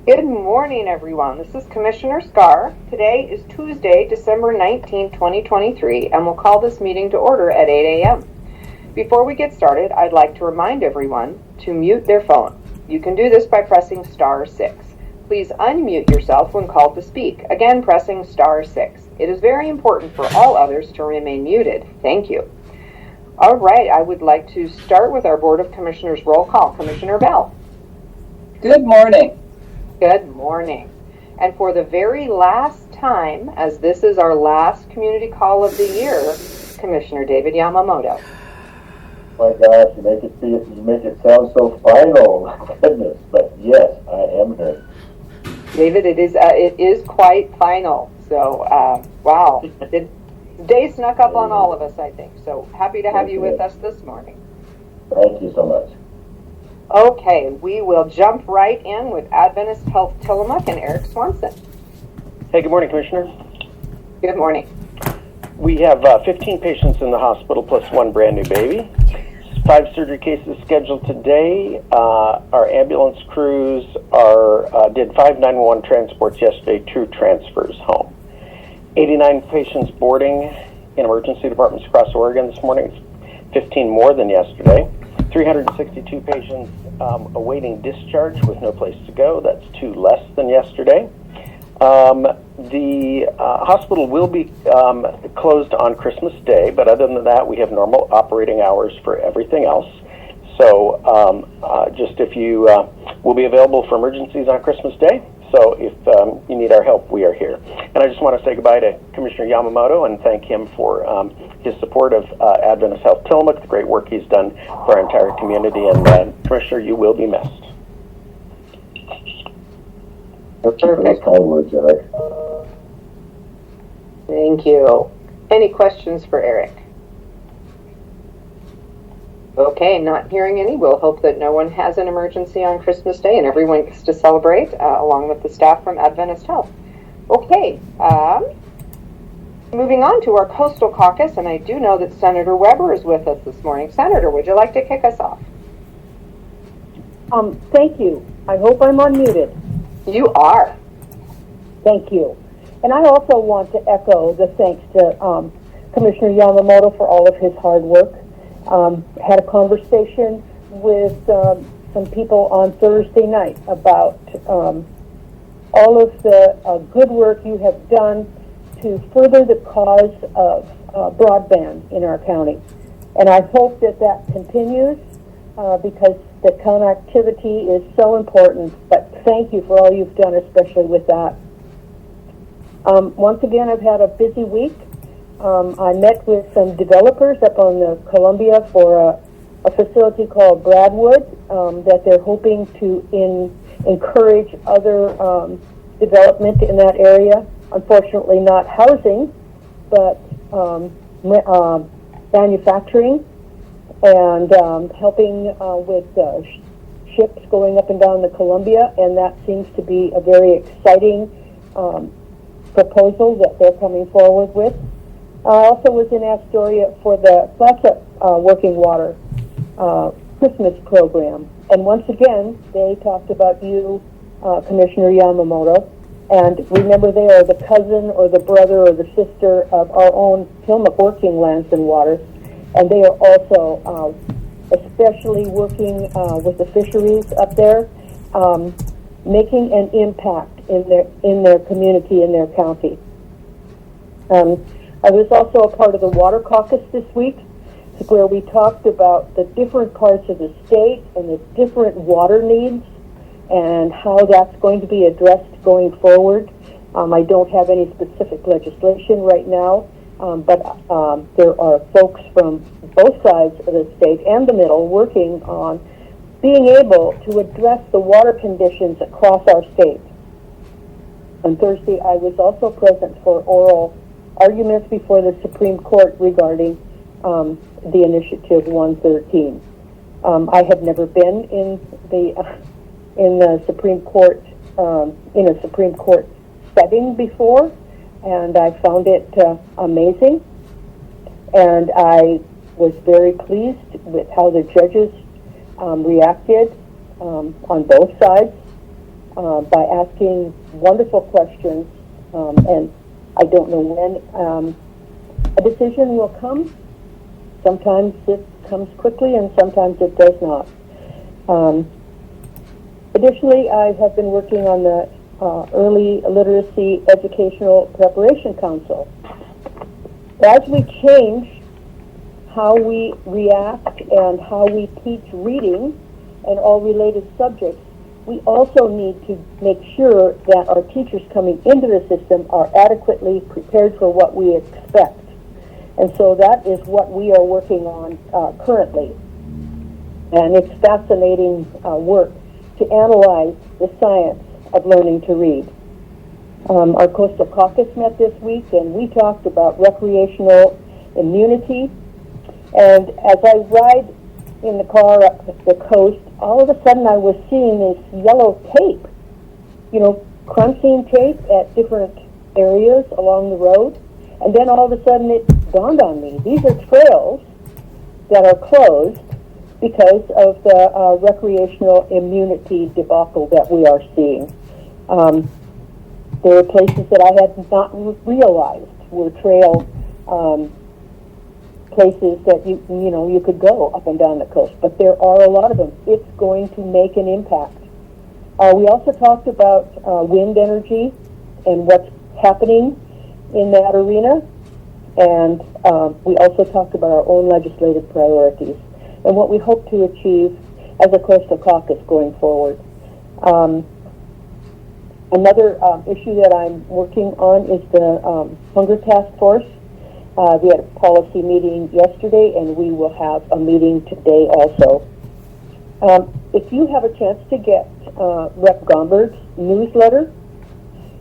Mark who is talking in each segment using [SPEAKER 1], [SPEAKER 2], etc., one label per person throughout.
[SPEAKER 1] Good morning, everyone. This is Commissioner Scar. Today is Tuesday, December 19, 2023, and we'll call this meeting to order at 8 a.m. Before we get started, I'd like to remind everyone to mute their phone. You can do this by pressing star 6. Please unmute yourself when called to speak, again pressing star 6. It is very important for all others to remain muted. Thank you. All right, I would like to start with our Board of Commissioners roll call. Commissioner Bell.
[SPEAKER 2] Good morning.
[SPEAKER 1] Good morning. And for the very last time, as this is our last community call of the year, Commissioner David Yamamoto.
[SPEAKER 3] My gosh, you make it sound so final. Goodness, but yes, I am here.
[SPEAKER 1] David, it is quite final. So, wow. The day snuck up on all of us, I think. So happy to have you with us this morning.
[SPEAKER 3] Thank you so much.
[SPEAKER 1] Okay, we will jump right in with Adventist Health Tillamook and Eric Swanson.
[SPEAKER 4] Hey, good morning, Commissioner.
[SPEAKER 1] Good morning.
[SPEAKER 4] We have 15 patients in the hospital plus one brand new baby. 5 surgery cases scheduled today. Our ambulance crews did 5 911 transports yesterday, 2 transfers home. 89 patients boarding in emergency departments across Oregon this morning, 15 more than yesterday. 362 patients awaiting discharge with no place to go. That's 2 less than yesterday. The hospital will be closed on Christmas Day, but other than that, we have normal operating hours for everything else. So just if you will be available for emergencies on Christmas Day. So if you need our help, we are here. And I just want to say goodbye to Commissioner Yamamoto and thank him for his support of Adventist Health Tillamook, the great work he's done for our entire community. And Commissioner, you will be missed.
[SPEAKER 3] Perfect. Kind words, Eric.
[SPEAKER 1] Thank you. Any questions for Eric? Okay, not hearing any. We'll hope that no one has an emergency on Christmas Day and everyone gets to celebrate along with the staff from Adventist Health. Okay, moving on to our Coastal Caucus, and I do know that Senator Weber is with us this morning. Senator, would you like to kick us off?
[SPEAKER 5] Thank you. I hope I'm unmuted.
[SPEAKER 1] You are.
[SPEAKER 5] Thank you. And I also want to echo the thanks to Commissioner Yamamoto for all of his hard work. Had a conversation with some people on Thursday night about all of the good work you have done to further the cause of broadband in our county. And I hope that that continues because the connectivity is so important. But thank you for all you've done, especially with that. Once again, I've had a busy week. I met with some developers up on the Columbia for a facility called Bradwood that they're hoping to encourage other development in that area. Unfortunately, not housing, but manufacturing and helping with ships going up and down the Columbia, and that seems to be a very exciting proposal that they're coming forward with. I also was in Astoria for the Clatsop Working Water Christmas program. And once again, they talked about you, Commissioner Yamamoto. And remember, they are the cousin or the brother or the sister of our own Tillamook Working Lands and Waters. And they are also especially working with the fisheries up there, making an impact in their community, in their county. I was also a part of the Water Caucus this week, where we talked about the different parts of the state and the different water needs and how that's going to be addressed going forward. I don't have any specific legislation right now, but there are folks from both sides of the state and the middle working on being able to address the water conditions across our state. On Thursday, I was also present for oral arguments before the Supreme Court regarding the Initiative 113. I had never been in the Supreme Court in a Supreme Court setting before, and I found it amazing. And I was very pleased with how the judges reacted on both sides. by asking wonderful questions, and I don't know when a decision will come. Sometimes it comes quickly and sometimes it does not. Additionally, I have been working on the Early Literacy Educational Preparation Council. As we change how we react and how we teach reading and all related subjects, we also need to make sure that our teachers coming into the system are adequately prepared for what we expect. And so that is what we are working on currently. And it's fascinating work to analyze the science of learning to read. Our Coastal Caucus met this week, and we talked about recreational immunity. And as I ride in the car up the coast, all of a sudden I was seeing this yellow tape, crunching tape at different areas along the road. And then all of a sudden it dawned on me, these are trails that are closed because of the recreational immunity debacle that we are seeing. There are places that I had not realized were trail places that you could go up and down the coast, but there are a lot of them. It's going to make an impact. We also talked about wind energy and what's happening in that arena, and we also talked about our own legislative priorities and what we hope to achieve as a Coastal Caucus going forward. Another issue that I'm working on is the Hunger Task Force. We had a policy meeting yesterday, and we will have a meeting today also. If you have a chance to get Rep. Gomberg's newsletter,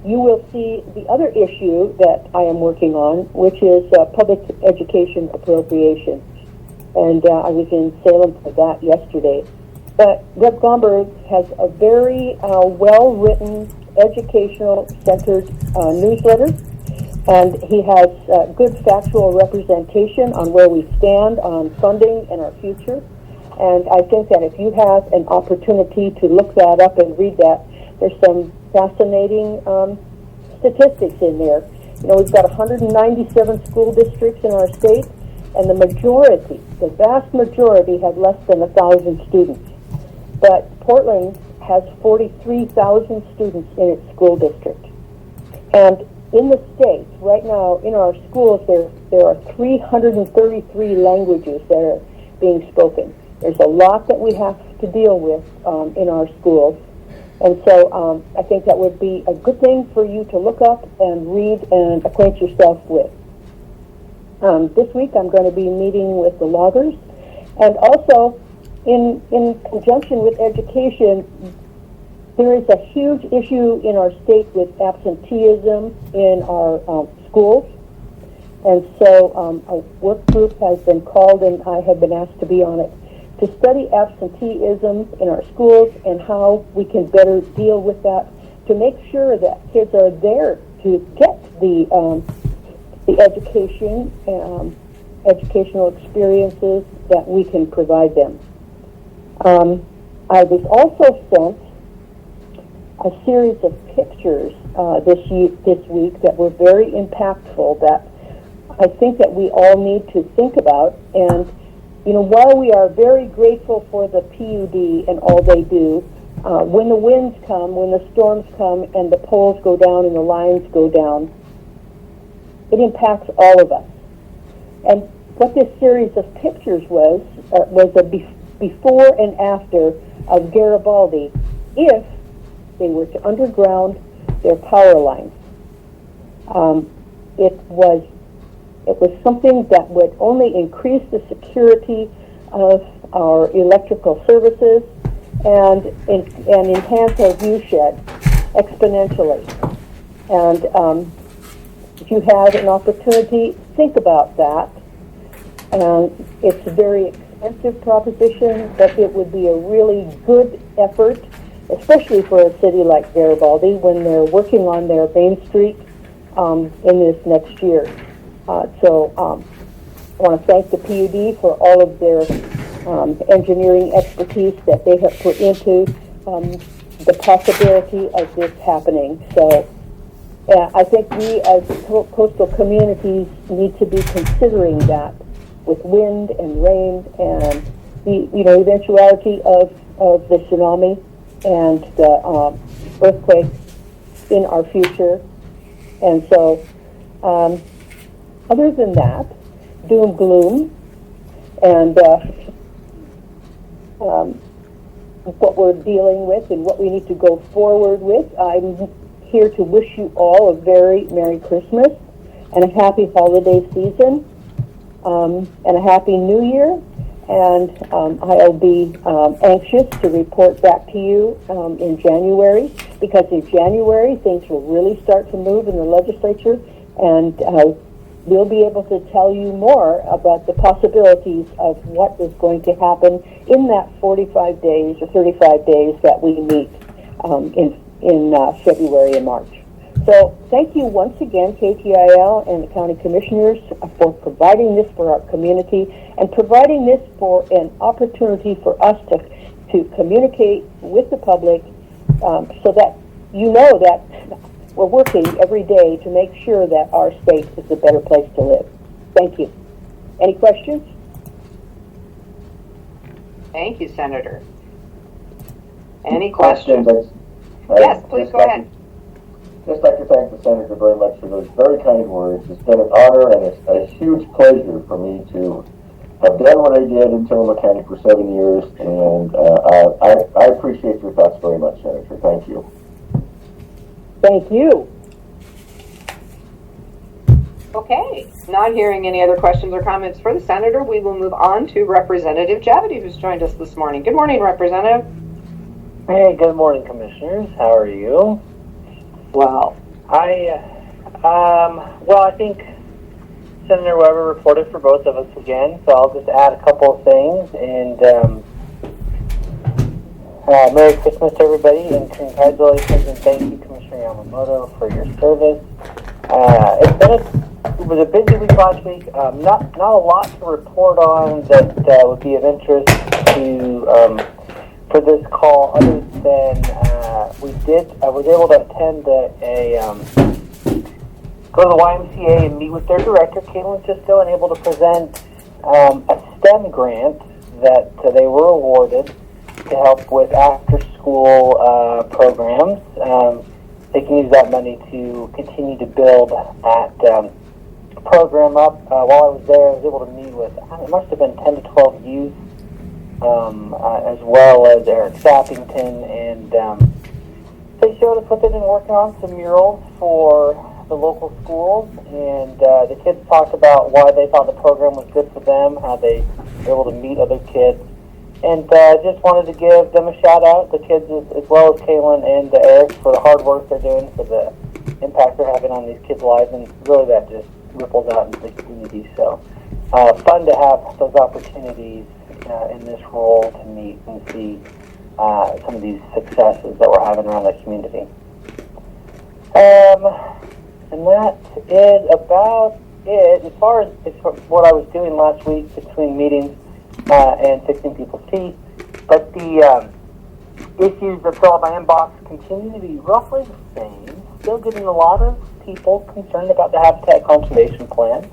[SPEAKER 5] you will see the other issue that I am working on, which is public education appropriation. And I was in Salem for that yesterday. But Rep. Gomberg has a very well-written, educational-centered newsletter, and he has good factual representation on where we stand on funding and our future. And I think that if you have an opportunity to look that up and read that, there's some fascinating statistics in there. We've got 197 school districts in our state, and the vast majority have less than 1,000 students. But Portland has 43,000 students in its school district. And in the state, right now, in our schools, there are 333 languages that are being spoken. There's a lot that we have to deal with in our schools. And so I think that would be a good thing for you to look up and read and acquaint yourself with. This week I'm going to be meeting with the loggers, and also in conjunction with education, there is a huge issue in our state with absenteeism in our schools. And so a work group has been called, and I have been asked to be on it, to study absenteeism in our schools and how we can better deal with that, to make sure that kids are there to get the educational experiences that we can provide them. I was also sent a series of pictures this week that were very impactful, that I think that we all need to think about. And while we are very grateful for the PUD and all they do, when the winds come, when the storms come, and the poles go down and the lines go down, it impacts all of us. And what this series of pictures was a before and after of Garibaldi, if they were to underground their power lines. It was something that would only increase the security of our electrical services and enhance our view shed exponentially. And if you have an opportunity, think about that. It's a very expensive proposition, but it would be a really good effort, especially for a city like Garibaldi when they're working on their Main Street in this next year. So I want to thank the PUD for all of their engineering expertise that they have put into the possibility of this happening. So I think we as coastal communities need to be considering that with wind and rain and the eventuality of the tsunami and the earthquake in our future. And so other than that, doom gloom and what we're dealing with and what we need to go forward with, I'm here to wish you all a very Merry Christmas and a happy holiday season and a Happy New Year. And I'll be anxious to report back to you in January, because in January things will really start to move in the legislature, and we'll be able to tell you more about the possibilities of what is going to happen in that 45 days or 35 days that we meet in February and March. So thank you once again, KTIL and the County Commissioners, for providing this for our community and providing this for an opportunity for us to communicate with the public so that you know that we're working every day to make sure that our state is a better place to live. Thank you. Any questions?
[SPEAKER 1] Thank you, Senator. Any questions?
[SPEAKER 3] Questions?
[SPEAKER 1] Yes, please go ahead.
[SPEAKER 3] Just like to thank the Senator very much for those very kind words. It's been an honor and it's a huge pleasure for me to have done what I did in Tillamook County for 7 years, and I appreciate your thoughts very much, Senator. Thank you.
[SPEAKER 5] Thank you.
[SPEAKER 1] Okay, not hearing any other questions or comments for the Senator, we will move on to Representative Javity, who's joined us this morning. Good morning, Representative.
[SPEAKER 6] Hey, good morning, Commissioners. How are you?
[SPEAKER 1] Well,
[SPEAKER 6] I think Senator Weber reported for both of us again, so I'll just add a couple of things. And Merry Christmas to everybody, and congratulations and thank you, Commissioner Yamamoto, for your service. It was a busy week last week. Not a lot to report on that would be of interest to for this call, other than I was able to attend go to the YMCA and meet with their director, Caitlin Sisto, and able to present a STEM grant that they were awarded to help with after-school programs. They can use that money to continue to build that program up. While I was there, I was able to meet with, it must have been 10 to 12 youth, as well as Eric Sappington, and they showed us what they've been working on, some murals for the local schools, and the kids talked about why they thought the program was good for them, how they were able to meet other kids, and just wanted to give them a shout out, the kids as well as Kaylin and Eric, for the hard work they're doing, for the impact they're having on these kids' lives, and really that just ripples out into the community. So fun to have those opportunities in this role to meet and see some of these successes that we're having around the community. And that is about it. As far as what I was doing last week between meetings and fixing people's teeth, but the issues that fill up my inbox continue to be roughly the same. Still getting a lot of people concerned about the habitat conservation plan.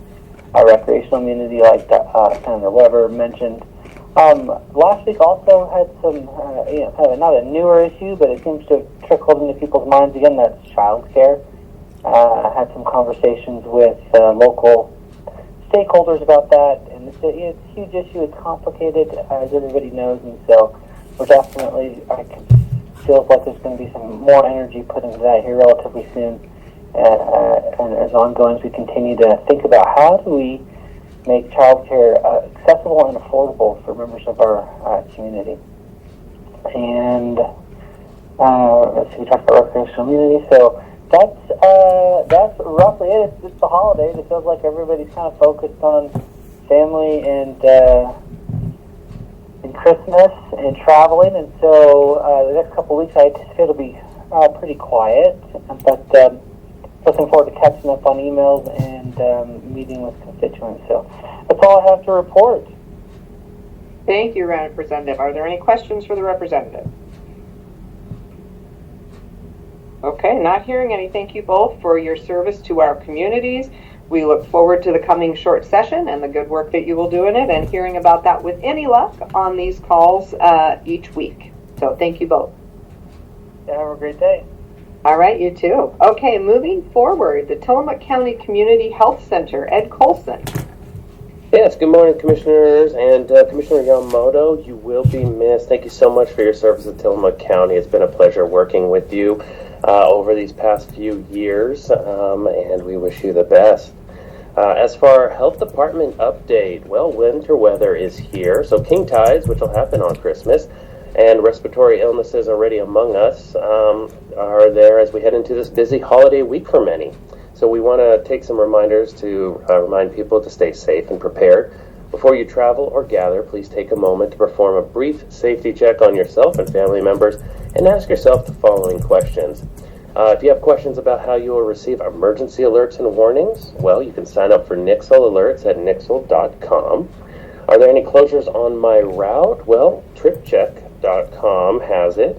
[SPEAKER 6] Our recreational immunity, like Senator Weber mentioned. Last week also had some, kind of not a newer issue, but it seems to have trickled into people's minds again. That's child care. I had some conversations with local stakeholders about that, and it's a huge issue. It's complicated, as everybody knows, and so we're definitely, feels like there's going to be some more energy put into that here relatively soon, and as ongoing as we continue to think about how do we make childcare accessible and affordable for members of our community. And let's see, we talked about recreational immunity, so that's roughly it. It's just the holidays. It feels like everybody's kind of focused on family and Christmas and traveling, and so the next couple of weeks I anticipate it'll be pretty quiet, but looking forward to catching up on emails and meeting with constituents. So that's all I have to report.
[SPEAKER 1] thank you, Representative. Are there any questions for the representative? Okay, not hearing any. Thank you both for your service to our communities. We look forward to the coming short session and the good work that you will do in it, and hearing about that with any luck on these calls each week. So thank you both.
[SPEAKER 6] Have a great day.
[SPEAKER 1] All right, you too. Okay, moving forward, the Tillamook County Community Health Center, Ed Colson.
[SPEAKER 7] Yes, good morning, Commissioners, and Commissioner Yamamoto, you will be missed. Thank you so much for your service at Tillamook County. It's been a pleasure working with you over these past few years, and we wish you the best. As for our health department update, well, winter weather is here, so king tides, which will happen on Christmas, and respiratory illnesses already among us are there as we head into this busy holiday week for many. So we want to take some reminders to remind people to stay safe and prepared. Before you travel or gather, please take a moment to perform a brief safety check on yourself and family members and ask yourself the following questions. If you have questions about how you will receive emergency alerts and warnings, well, you can sign up for Nixle alerts at nixle.com. Are there any closures on my route? Well, tripcheck.com has it.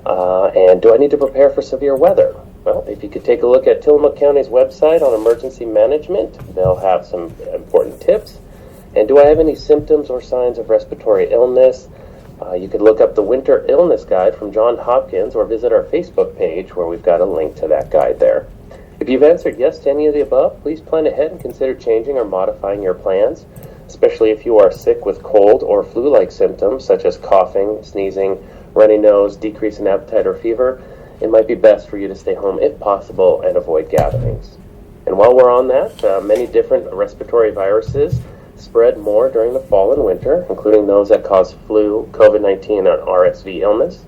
[SPEAKER 7] And do I need to prepare for severe weather? Well, if you could take a look at Tillamook County's website on emergency management, they'll have some important tips. And do I have any symptoms or signs of respiratory illness? You could look up the Winter Illness Guide from Johns Hopkins or visit our Facebook page where we've got a link to that guide there. If you've answered yes to any of the above, please plan ahead and consider changing or modifying your plans, especially if you are sick with cold or flu-like symptoms such as coughing, sneezing, runny nose, decrease in appetite, or fever. It might be best for you to stay home if possible and avoid gatherings. And while we're on that, many different respiratory viruses spread more during the fall and winter, including those that cause flu, COVID-19, and RSV illness.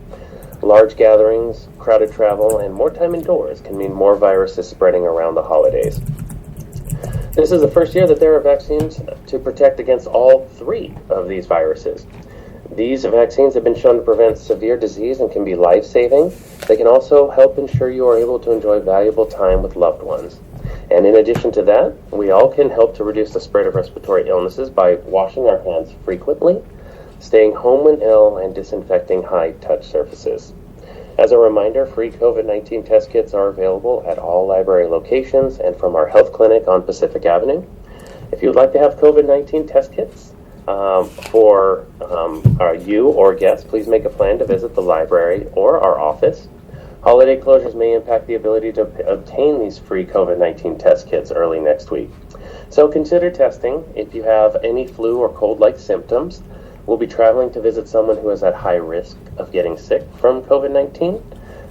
[SPEAKER 7] Large gatherings, crowded travel, and more time indoors can mean more viruses spreading around the holidays. This is the first year that there are vaccines to protect against all three of these viruses. These vaccines have been shown to prevent severe disease and can be life-saving. They can also help ensure you are able to enjoy valuable time with loved ones. And in addition to that, we all can help to reduce the spread of respiratory illnesses by washing our hands frequently, staying home when ill, and disinfecting high-touch surfaces. As a reminder, free COVID-19 test kits are available at all library locations and from our health clinic on Pacific Avenue. If you would like to have COVID-19 test kits for you or guests, please make a plan to visit the library or our office. Holiday closures may impact the ability to obtain these free COVID-19 test kits early next week. So consider testing if you have any flu or cold-like symptoms. We'll be traveling to visit someone who is at high risk of getting sick from COVID-19.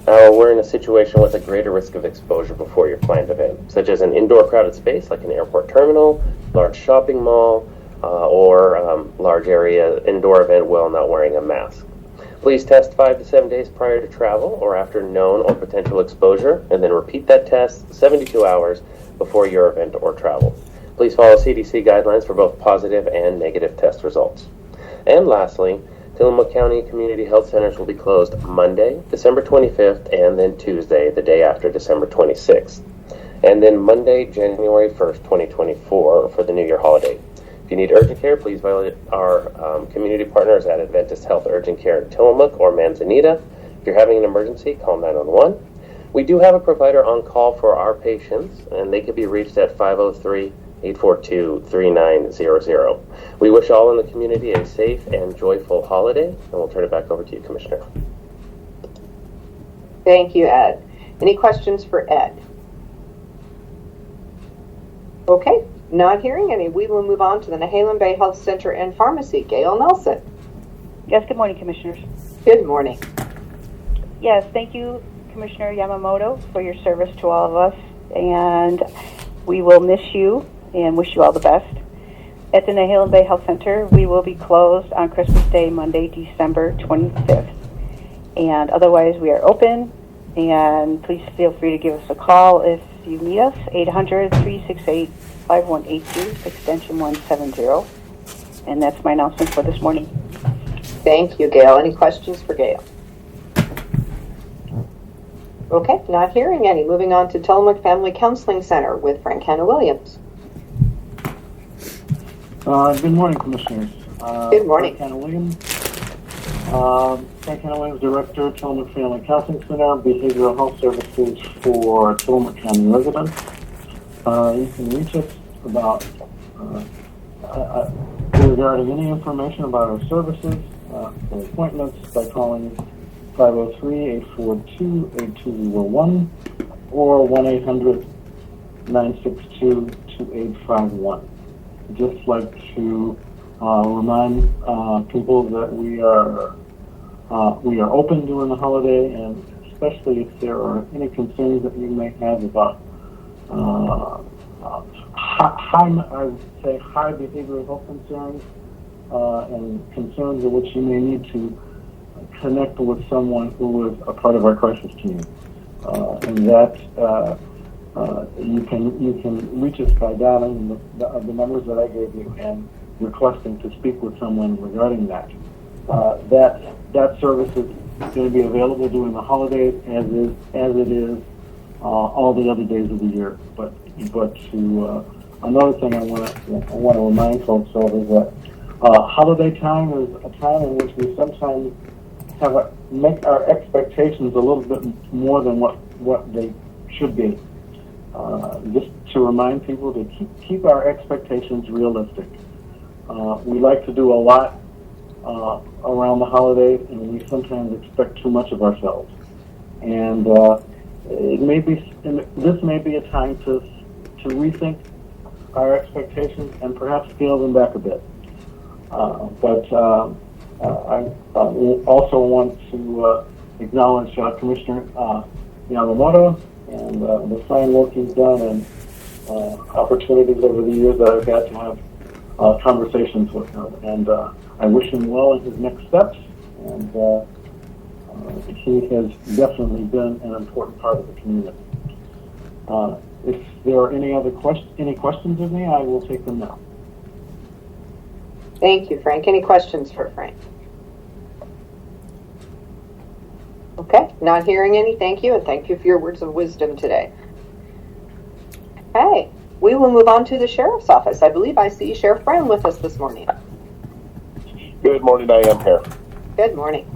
[SPEAKER 7] We're in a situation with a greater risk of exposure before your planned event, such as an indoor crowded space like an airport terminal, large shopping mall, or large area indoor event while not wearing a mask. Please test 5 to 7 days prior to travel or after known or potential exposure, and then repeat that test 72 hours before your event or travel. Please follow CDC guidelines for both positive and negative test results. And lastly, Tillamook County Community Health Centers will be closed Monday, December 25th, and then Tuesday, the day after December 26th. And then Monday, January 1st, 2024 for the New Year holiday. If you need urgent care, please visit our community partners at Adventist Health Urgent Care in Tillamook or Manzanita. If you're having an emergency, call 911. We do have a provider on call for our patients, and they can be reached at 503-842-3900. We wish all in the community a safe and joyful holiday, and we'll turn it back over to you, Commissioner.
[SPEAKER 1] Thank you, Ed. Any questions for Ed? Okay. Not hearing any, we will move on to the Nehalem Bay Health Center and Pharmacy. Gail Nelson.
[SPEAKER 8] Yes, good morning, Commissioners.
[SPEAKER 1] Good morning.
[SPEAKER 8] Yes, thank you, Commissioner Yamamoto, for your service to all of us, and we will miss you and wish you all the best. At the Nehalem Bay Health Center, we will be closed on Christmas Day, Monday, December 25th. And otherwise, we are open, and please feel free to give us a call if you need us, 800-368-5182, extension 170. And that's my announcement for this morning.
[SPEAKER 1] Thank you, Gail. Any questions for Gail? Okay, not hearing any. Moving on to Tillamook Family Counseling Center with Francana Williams.
[SPEAKER 9] Good morning, Commissioners.
[SPEAKER 1] Good morning.
[SPEAKER 9] Francana Williams. Frank Williams, Director, Tillamook Family Counseling Center, Behavioral Health Services for Tillamook County residents. You can reach us about regarding any information about our services for appointments by calling 503-842-8201 or 1-800-962-2851. Just like to remind people that we are open during the holiday, and especially if there are any concerns that you may have about high behavioral health concerns and concerns in which you may need to connect with someone who is a part of our crisis team, and that you can reach us by dialing the numbers that I gave you and requesting to speak with someone regarding that. That service is going to be available during the holidays as it is all the other days of the year. But to another thing I want to remind folks of is that holiday time is a time in which we sometimes make our expectations a little bit more than what they should be. Just to remind people to keep our expectations realistic. We like to do a lot around the holidays, and we sometimes expect too much of ourselves. And this may be a time to rethink our expectations and perhaps scale them back a bit. But I also want to acknowledge Commissioner Yamamoto and the fine work he's done and opportunities over the years that I've had to have conversations with him. And I wish him well in his next steps. And he has definitely been an important part of the community. If there are any questions of me, I will take them now.
[SPEAKER 1] Thank you, Frank. Any questions for Frank? Okay, not hearing any. Thank you, and thank you for your words of wisdom today. Okay, we will move on to the Sheriff's Office. I believe I see Sheriff Brown with us this morning.
[SPEAKER 10] Good morning, I am here.
[SPEAKER 1] Good morning.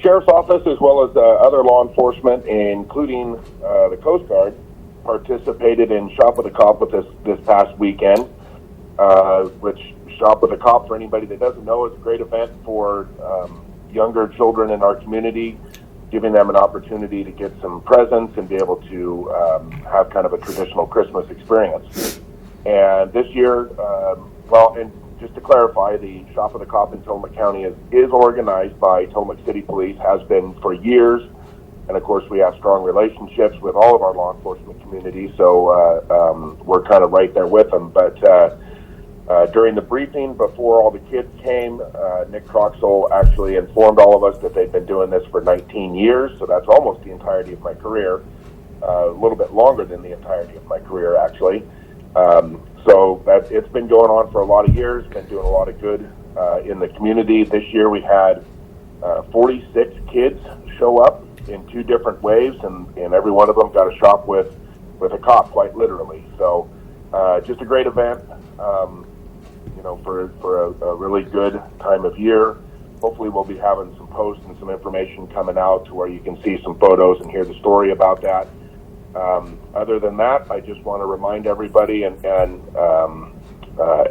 [SPEAKER 10] Sheriff's Office, as well as other law enforcement, including the Coast Guard, participated in Shop with a Cop with this past weekend, which Shop with a Cop, for anybody that doesn't know, is a great event for younger children in our community, giving them an opportunity to get some presents and be able to have kind of a traditional Christmas experience. And this year, and just to clarify, the Shop with a Cop in Tillamook County is organized by Tillamook City Police, has been for years. And of course, we have strong relationships with all of our law enforcement community, so we're kind of right there with them. But during the briefing before all the kids came, Nick Troxel actually informed all of us that they've been doing this for 19 years, so that's almost the entirety of my career, a little bit longer than the entirety of my career, actually. So it's been going on for a lot of years, been doing a lot of good in the community. This year we had 46 kids show up in 2 different waves, and every one of them got a shop with a cop, quite literally. So just a great event, for a really good time of year. Hopefully we'll be having some posts and some information coming out to where you can see some photos and hear the story about that. Other than that, I just want to remind everybody, and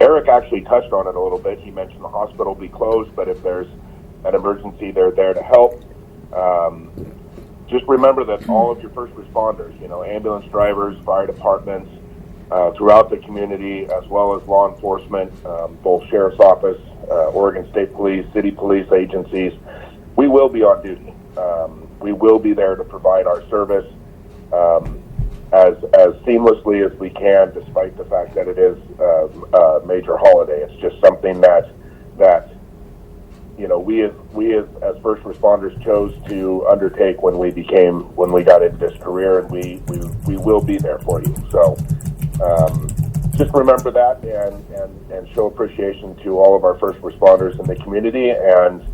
[SPEAKER 10] Eric actually touched on it a little bit. He mentioned the hospital will be closed, but if there's an emergency, they're there to help. Just remember that all of your first responders, ambulance drivers, fire departments, throughout the community, as well as law enforcement, both Sheriff's Office, Oregon State Police, City Police agencies, we will be on duty. We will be there to provide our service as seamlessly as we can, despite the fact that it is a major holiday. It's just something that we as first responders chose to undertake when we got into this career, and we will be there for you. So just remember that and show appreciation to all of our first responders in the community, and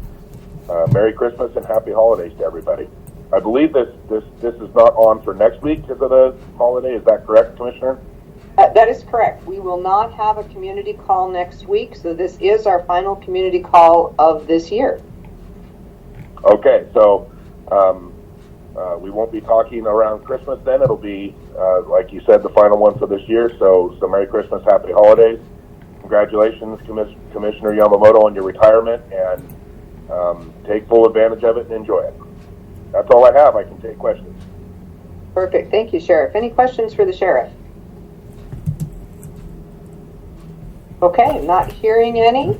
[SPEAKER 10] Merry Christmas and Happy Holidays to everybody. I believe this is not on for next week because of the holiday. Is that correct, Commissioner?
[SPEAKER 1] That is correct. We will not have a community call next week, so this is our final community call of this year.
[SPEAKER 10] Okay, so we won't be talking around Christmas then. It'll be, like you said, the final one for this year. So Merry Christmas, Happy Holidays. Congratulations, Commissioner Yamamoto, on your retirement, and take full advantage of it and enjoy it. That's all I have. I can take questions.
[SPEAKER 1] Perfect. Thank you, Sheriff. Any questions for the Sheriff? Okay, not hearing any.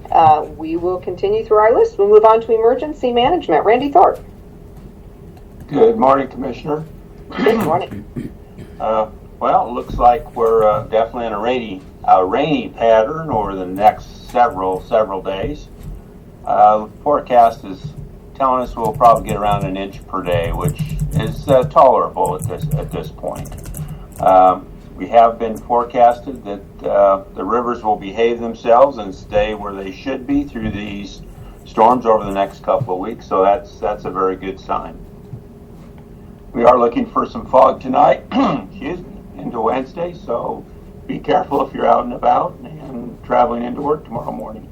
[SPEAKER 1] We will continue through our list. We'll move on to emergency management. Randy Thorpe.
[SPEAKER 11] Good morning, Commissioner.
[SPEAKER 1] Good morning.
[SPEAKER 11] Well, it looks like we're definitely in a rainy pattern over the next several days. Forecast is telling us we'll probably get around an inch per day, which is tolerable at this point. We have been forecasted that the rivers will behave themselves and stay where they should be through these storms over the next couple of weeks, so that's a very good sign. We are looking for some fog tonight, into Wednesday, so be careful if you're out and about and traveling into work tomorrow morning.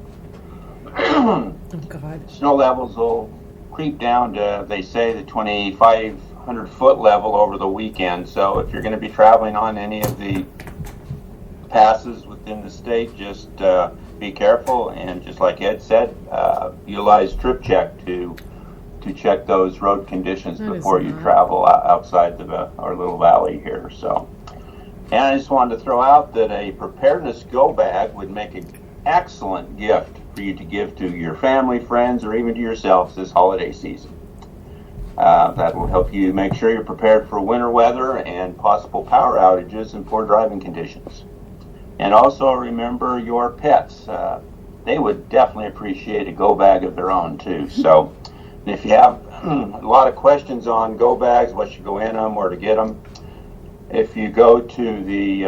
[SPEAKER 11] Snow levels will creep down to, they say, the 2,500 foot level over the weekend. So if you're going to be traveling on any of the passes within the state, just be careful, and just like Ed said, utilize Trip Check to check those road conditions before you travel outside our little valley here. So, and I just wanted to throw out that a preparedness go bag would make an excellent gift for you to give to your family, friends, or even to yourselves this holiday season. That will help you make sure you're prepared for winter weather and possible power outages and poor driving conditions. And also remember your pets. They would definitely appreciate a go bag of their own too. So if you have a lot of questions on go bags, what should go in them, where to get them, if you go to the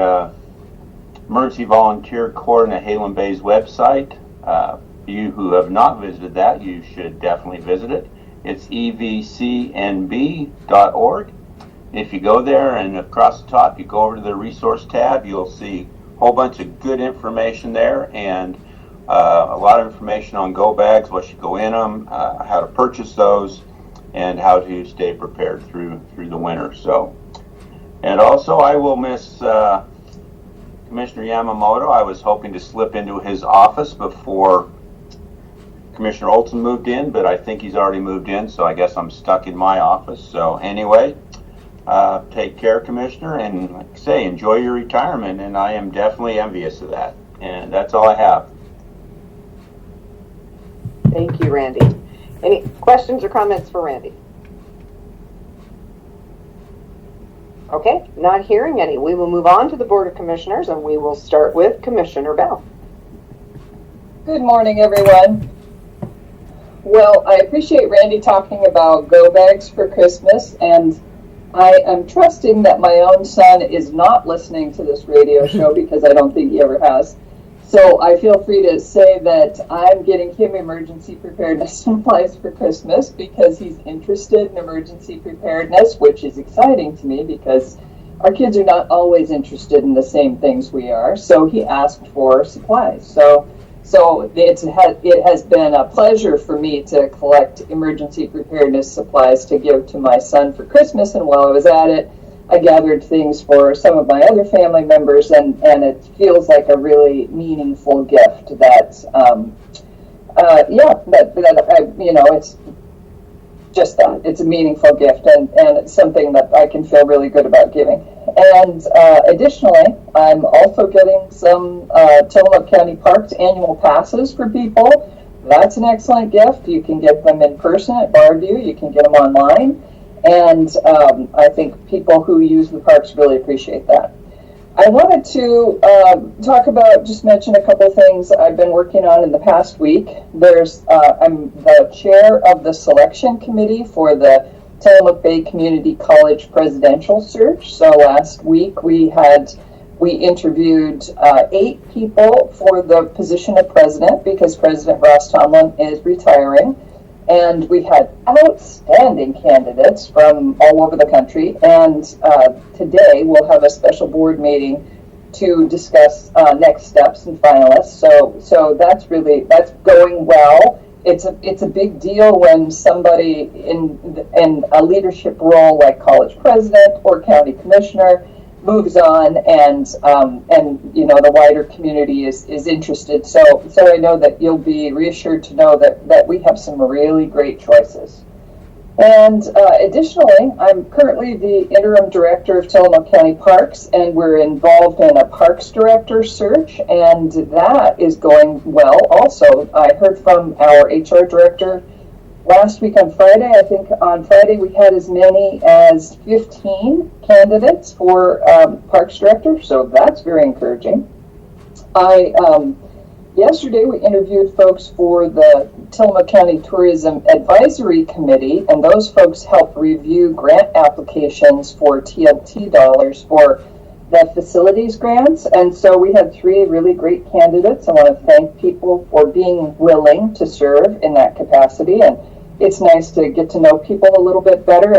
[SPEAKER 11] Emergency Volunteer Corps Nehalem Bay's website, you who have not visited that, you should definitely visit it. It's evcnb.org. If you go there and across the top you go over to the resource tab, you'll see a whole bunch of good information there, and a lot of information on go bags, what should go in them, how to purchase those, and how to stay prepared through the winter. So, and also I will miss Commissioner Yamamoto. I was hoping to slip into his office before Commissioner Olson moved in, but I think he's already moved in, so I guess I'm stuck in my office. So anyway, take care, Commissioner, and like I say, enjoy your retirement, and I am definitely envious of that. And that's all I have.
[SPEAKER 1] Thank you, Randy. Any questions or comments for Randy? Okay, not hearing any. We will move on to the Board of Commissioners, and we will start with Commissioner Bell.
[SPEAKER 2] Good morning, everyone. Well, I appreciate Randy talking about go bags for Christmas, and I am trusting that my own son is not listening to this radio show because I don't think he ever has. So I feel free to say that I'm getting him emergency preparedness supplies for Christmas because he's interested in emergency preparedness, which is exciting to me because our kids are not always interested in the same things we are. So he asked for supplies. So it has been a pleasure for me to collect emergency preparedness supplies to give to my son for Christmas. And while I was at it, I gathered things for some of my other family members, and it feels like a really meaningful gift that, it's just that. It's a meaningful gift, and it's something that I can feel really good about giving. And additionally, I'm also getting some Tillamook County Parks annual passes for people. That's an excellent gift. You can get them in person at Barview. You can get them online. And I think people who use the parks really appreciate that. I wanted to mention a couple things I've been working on in the past week. I'm the chair of the selection committee for the Tillamook Bay Community College presidential search. So last week we interviewed 8 people for the position of president because President Ross Tomlin is retiring. And we had outstanding candidates from all over the country. And today we'll have a special board meeting to discuss next steps and finalists. So that's going well. it's a big deal when somebody in a leadership role like college president or county commissioner moves on, and the wider community is interested. So I know that you'll be reassured to know that we have some really great choices. And additionally, I'm currently the interim director of Tillamook County Parks, and we're involved in a parks director search, and that is going well also. I heard from our HR director last week on Friday. I think on Friday we had as many as 15 candidates for parks director, so that's very encouraging. Yesterday we interviewed folks for the Tillamook County Tourism Advisory Committee, and those folks help review grant applications for TLT dollars for the facilities grants. And so we had 3 really great candidates. I want to thank people for being willing to serve in that capacity, and it's nice to get to know people a little bit better.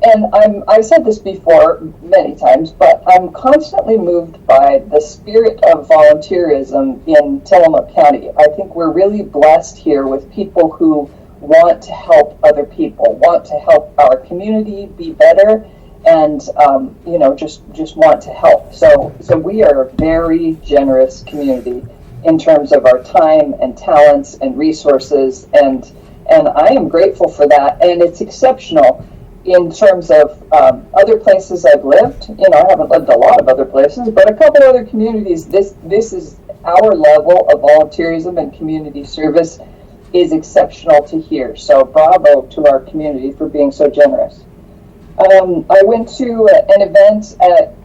[SPEAKER 2] And I've said this before many times, but I'm constantly moved by the spirit of volunteerism in Tillamook County. I think we're really blessed here with people who want to help other people, want to help our community be better, and just want to help. So we are a very generous community in terms of our time and talents and resources, and I am grateful for that. And it's exceptional in terms of other places I've lived. I haven't lived a lot of other places, but a couple other communities, this is our level of volunteerism and community service is exceptional to hear. So bravo to our community for being so generous. I went to an event at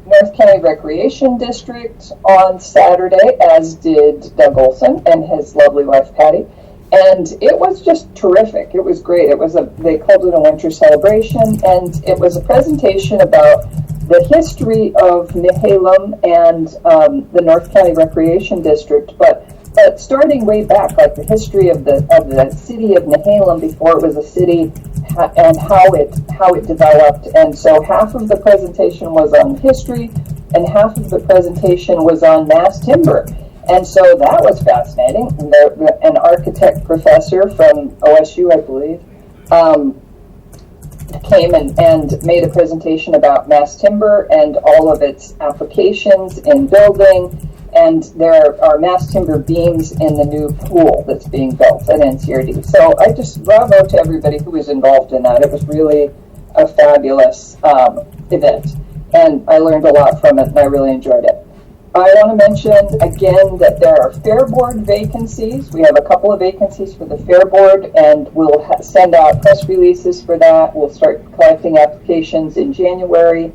[SPEAKER 2] North County Recreation District on Saturday, as did Doug Olson and his lovely wife Patty. And it was just terrific. It was great. They called it a winter celebration, and it was a presentation about the history of Nehalem and the North County Recreation District, but starting way back, like the history of the city of Nehalem before it was a city, and how it developed. And so half of the presentation was on history, and half of the presentation was on mass timber. And so that was fascinating. An architect professor from OSU, I believe, came and made a presentation about mass timber and all of its applications in building. And there are mass timber beams in the new pool that's being built at NCRD. So I just bravo to everybody who was involved in that. It was really a fabulous event. And I learned a lot from it, and I really enjoyed it. I want to mention again that there are Fair Board vacancies. We have a couple of vacancies for the Fair Board, and we'll send out press releases for that. We'll start collecting applications in January.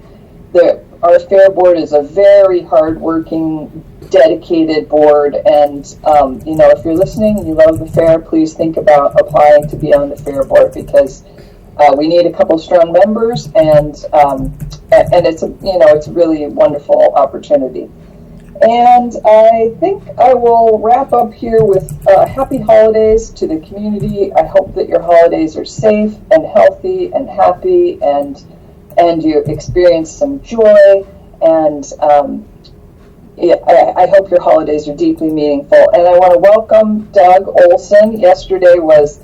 [SPEAKER 2] Our Fair Board is a very hard-working, dedicated board, and if you're listening and you love the Fair, please think about applying to be on the Fair Board, because we need a couple strong members, and it's a really wonderful opportunity. And I think I will wrap up here with happy holidays to the community. I hope that your holidays are safe and healthy and happy, and you experience some joy. And I hope your holidays are deeply meaningful. And I want to welcome Doug Olson. Yesterday was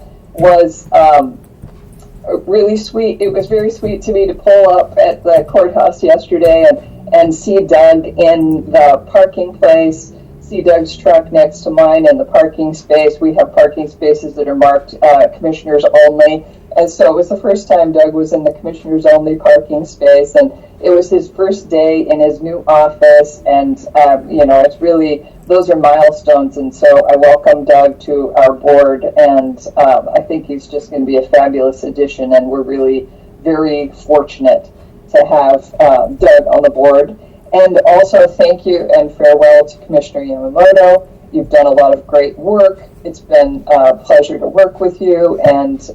[SPEAKER 2] really sweet. It was very sweet to me to pull up at the courthouse yesterday and see Doug in the parking place, see Doug's truck next to mine in the parking space. We have parking spaces that are marked commissioners only. And so it was the first time Doug was in the commissioners only parking space, and it was his first day in his new office, and it's really, those are milestones. And so I welcome Doug to our board, and I think he's just going to be a fabulous addition, and we're really very fortunate to have Doug on the board. And also thank you and farewell to Commissioner Yamamoto. You've done a lot of great work. It's been a pleasure to work with you, and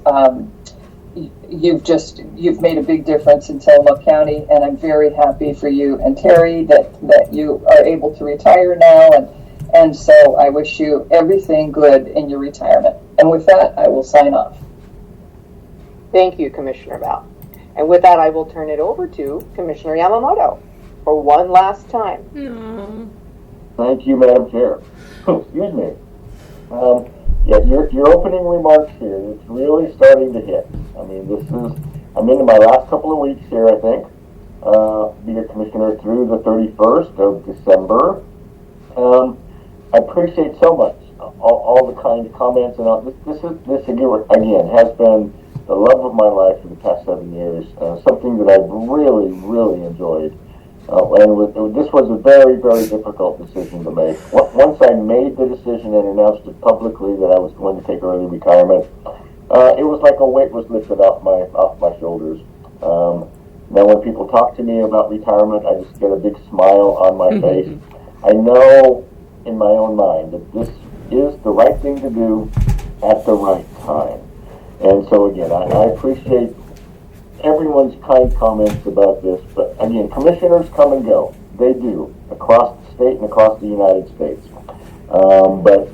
[SPEAKER 2] you've made a big difference in Tillamook County, and I'm very happy for you and Terry that you are able to retire now, and so I wish you everything good in your retirement. And with that, I will sign off.
[SPEAKER 1] Thank you, Commissioner Val. And with that, I will turn it over to Commissioner Yamamoto for one last time.
[SPEAKER 3] Thank you, Madam Chair. Excuse me. Yeah, your opening remarks here, it's really starting to hit. I mean, I'm into my last couple of weeks here, I think. Being a commissioner through the 31st of December. I appreciate so much all the kind comments and all. This again has been the love of my life for the past 7 years. Something that I've really, really enjoyed. This was a very, very difficult decision to make. Once I made the decision and announced it publicly that I was going to take early retirement, it was like a weight was lifted off my shoulders. Now, when people talk to me about retirement, I just get a big smile on my face. I know in my own mind that this is the right thing to do at the right time. And so, again, I appreciate everyone's kind comments about this, but again, commissioners come and go. They do, across the state and across the United States. But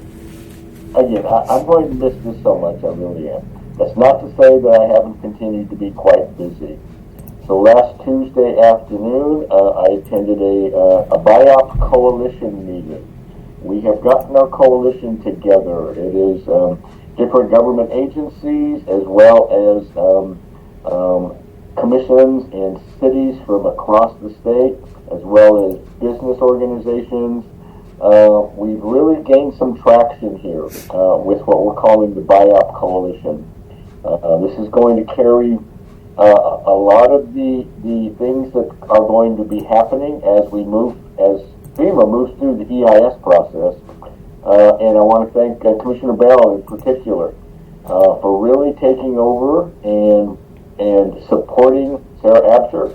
[SPEAKER 3] again, I'm going to miss this so much, I really am. That's not to say that I haven't continued to be quite busy. So last Tuesday afternoon, I attended a BIOP coalition meeting. We have gotten our coalition together. It is different government agencies as well as commissions in cities from across the state, as well as business organizations. We've really gained some traction here with what we're calling the BIOP coalition. This is going to carry a lot of the things that are going to be happening as FEMA moves through the EIS process. And I want to thank Commissioner Bell in particular for really taking over and supporting Sarah Absher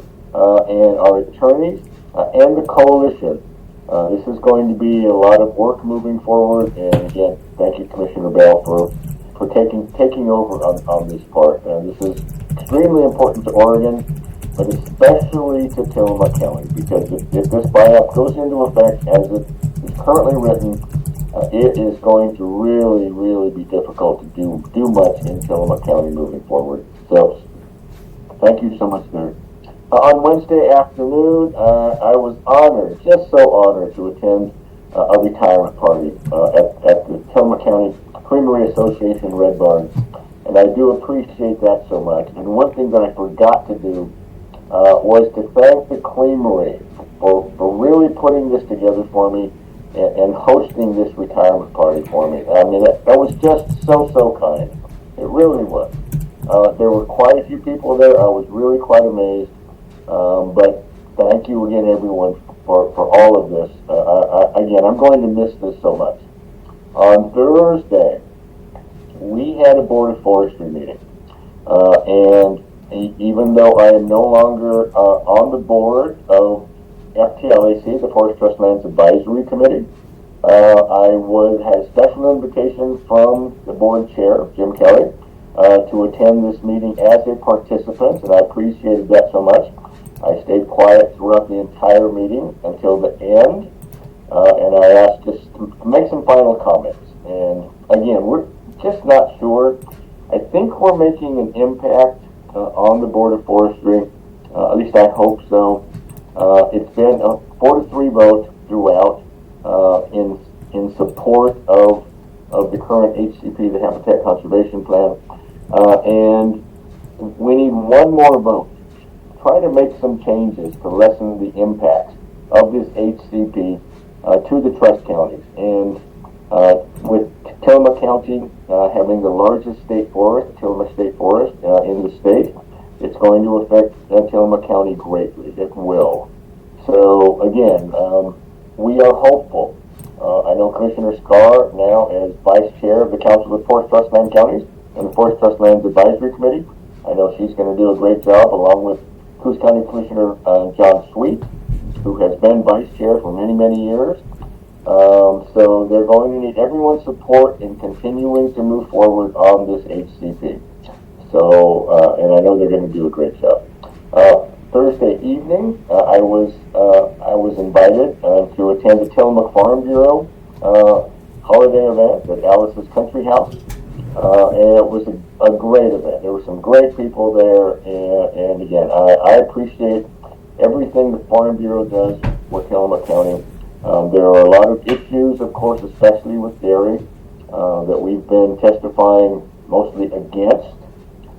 [SPEAKER 3] and our attorneys and the coalition. This is going to be a lot of work moving forward. And again, thank you, Commissioner Bell, for taking over on this part. This is extremely important to Oregon, but especially to Tillamook County, because if this BIOP goes into effect as it is currently written, it is going to really, really be difficult to do much in Tillamook County moving forward. So, thank you so much, there. On Wednesday afternoon, I was honored, just so honored, to attend a retirement party at the Tillamook County Creamery Association Red Barn. And I do appreciate that so much. And one thing that I forgot to do was to thank the Creamery for really putting this together for me and hosting this retirement party for me. I mean, that was just so kind. It really was. There were quite a few people there. I was really quite amazed. But thank you again, everyone, for all of this. Again, I'm going to miss this so much. On Thursday, we had a Board of Forestry meeting. And even though I am no longer on the board of FTLAC, the Forest Trust Lands Advisory Committee, I had a special invitation from the board chair, Jim Kelly, to attend this meeting as a participant, and I appreciated that so much. I stayed quiet throughout the entire meeting until the end, and I asked just to make some final comments. And again, we're just not sure. I think we're making an impact on the Board of Forestry. At least I hope so. It's been a 4-3 vote throughout in support of the current HCP, the Habitat Conservation Plan, and we need one more vote. Try to make some changes to lessen the impacts of this HCP to the trust counties. And with Tillamook County having the largest state forest, Tillamook State Forest, in the state, it's going to affect Tillamook County greatly. It will. So again, we are hopeful. I know Commissioner Scar now as Vice Chair of the Council of Forest Trust Land Counties and the Forest Trust Lands Advisory Committee. I know she's going to do a great job along with Coos County Commissioner John Sweet, who has been Vice Chair for many years. So they're going to need everyone's support in continuing to move forward on this HCP. So, and I know they're going to do a great job. Thursday evening, I was invited to attend the Tillamook Farm Bureau holiday event at Alice's Country House, and it was a great event. There were some great people there, and again, I appreciate everything the Farm Bureau does for Tillamook County. There are a lot of issues, of course, especially with dairy, that we've been testifying mostly against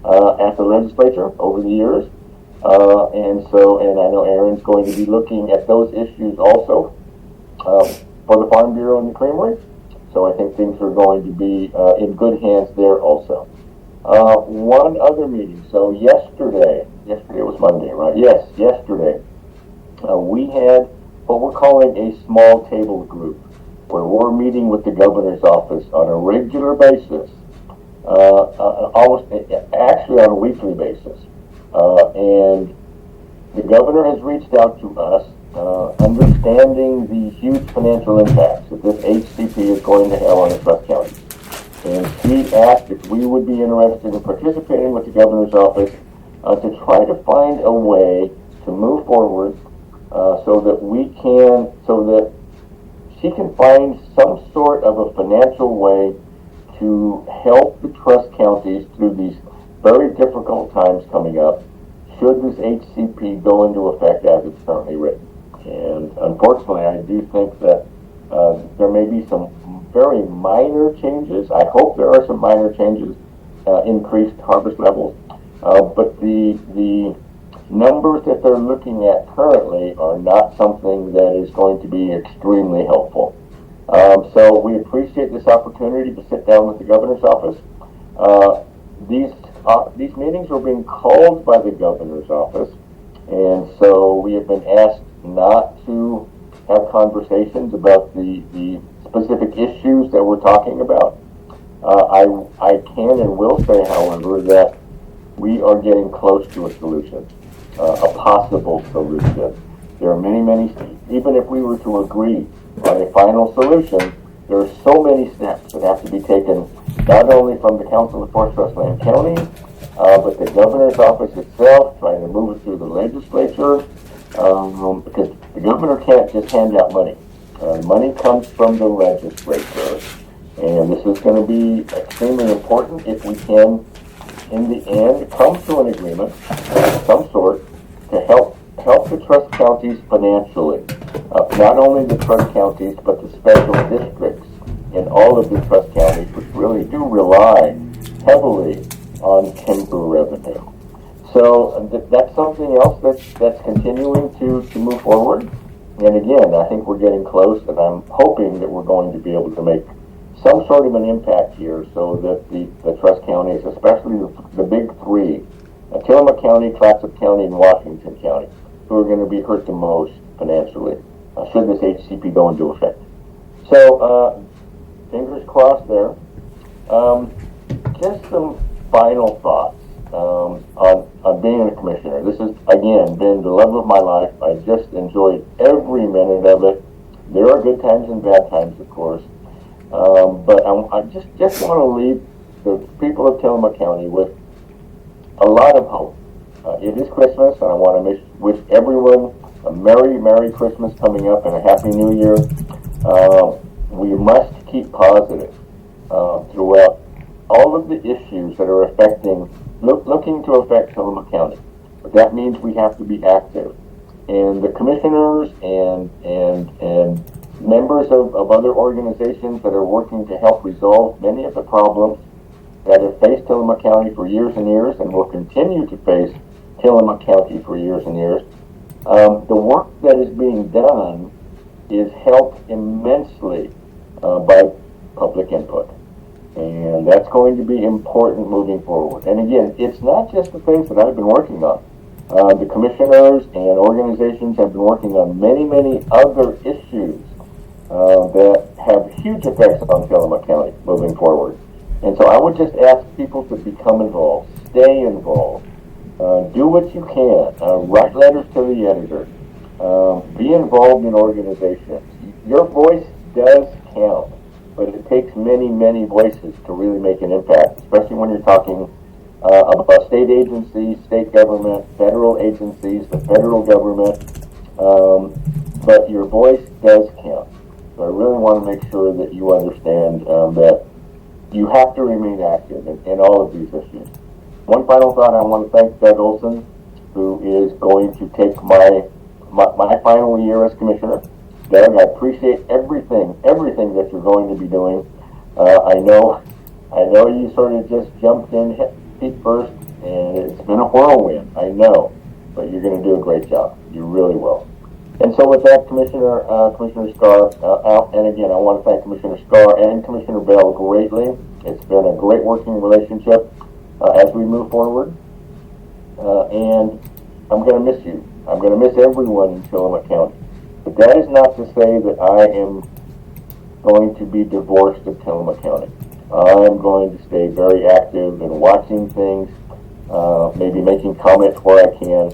[SPEAKER 3] at the legislature over the years. And I know Aaron's going to be looking at those issues also for the Farm Bureau and the Creamery. So I think things are going to be in good hands there also. One other meeting. So yesterday was Monday, right? Yes, yesterday. We had what we're calling a small table group, where we're meeting with the governor's office on a regular basis, almost actually on a weekly basis. And the governor has reached out to us, understanding the huge financial impacts that this HCP is going to have on the Trust County. And she asked if we would be interested in participating with the governor's office to try to find a way to move forward so that she can find some sort of a financial way to help the trust counties through these very difficult times coming up, should this HCP go into effect as it's currently written. And unfortunately, I do think that there may be some very minor changes. I hope there are some minor changes, increased harvest levels. But the numbers that they're looking at currently are not something that is going to be extremely helpful. So we appreciate this opportunity to sit down with the governor's office. These meetings are being called by the governor's office, and so we have been asked not to have conversations about the specific issues that we're talking about. I can and will say, however, that we are getting close to a solution, a possible solution. There are many, even if we were to agree on a final solution, there are so many steps that have to be taken, not only from the Council of Fort Westland County, but the governor's office itself, trying to move it through the legislature, because the governor can't just hand out money. Money comes from the legislature, and this is going to be extremely important if we can, in the end, come to an agreement of some sort to help the trust counties financially. Not only the trust counties, but the special districts in all of the trust counties, which really do rely heavily on timber revenue. So that's something else that's continuing to move forward. And again, I think we're getting close, and I'm hoping that we're going to be able to make some sort of an impact here so that the trust counties, especially the big three, Tillamook County, Clatsop County, and Washington County, who are going to be hurt the most financially should this HCP go into effect. So, fingers crossed there. Just some final thoughts on being a commissioner. This has, again, been the love of my life. I just enjoyed every minute of it. There are good times and bad times, of course. But I just want to leave the people of Tillamook County with a lot of hope. It is Christmas, and I want to wish everyone a Merry Christmas coming up and a Happy New Year. We must keep positive throughout all of the issues that are looking to affect Tillamook County. But that means we have to be active. And the commissioners and members of other organizations that are working to help resolve many of the problems that have faced Tillamook County for years and years and will continue to face Tillamook County for years and years. The work that is being done is helped immensely by public input. And that's going to be important moving forward. And again, it's not just the things that I've been working on. The commissioners and organizations have been working on many other issues that have huge effects on Tillamook County moving forward. And so I would just ask people to become involved, stay involved, do what you can, write letters to the editor, be involved in organizations. Your voice does count, but it takes many voices to really make an impact, especially when you're talking about state agencies, state government, federal agencies, the federal government, but your voice does count. So I really want to make sure that you understand that you have to remain active in all of these issues. One final thought, I want to thank Doug Olson, who is going to take my final year as commissioner. Doug, I appreciate everything that you're going to be doing. I know you sort of just jumped in feet first, and it's been a whirlwind, I know, but you're going to do a great job. You really will. And so with that, Commissioner Scar, and again, I want to thank Commissioner Scar and Commissioner Bell greatly. It's been a great working relationship as we move forward. And I'm going to miss you. I'm going to miss everyone in Tillamook County. But that is not to say that I am going to be divorced of Tillamook County. I'm going to stay very active in watching things, maybe making comments where I can.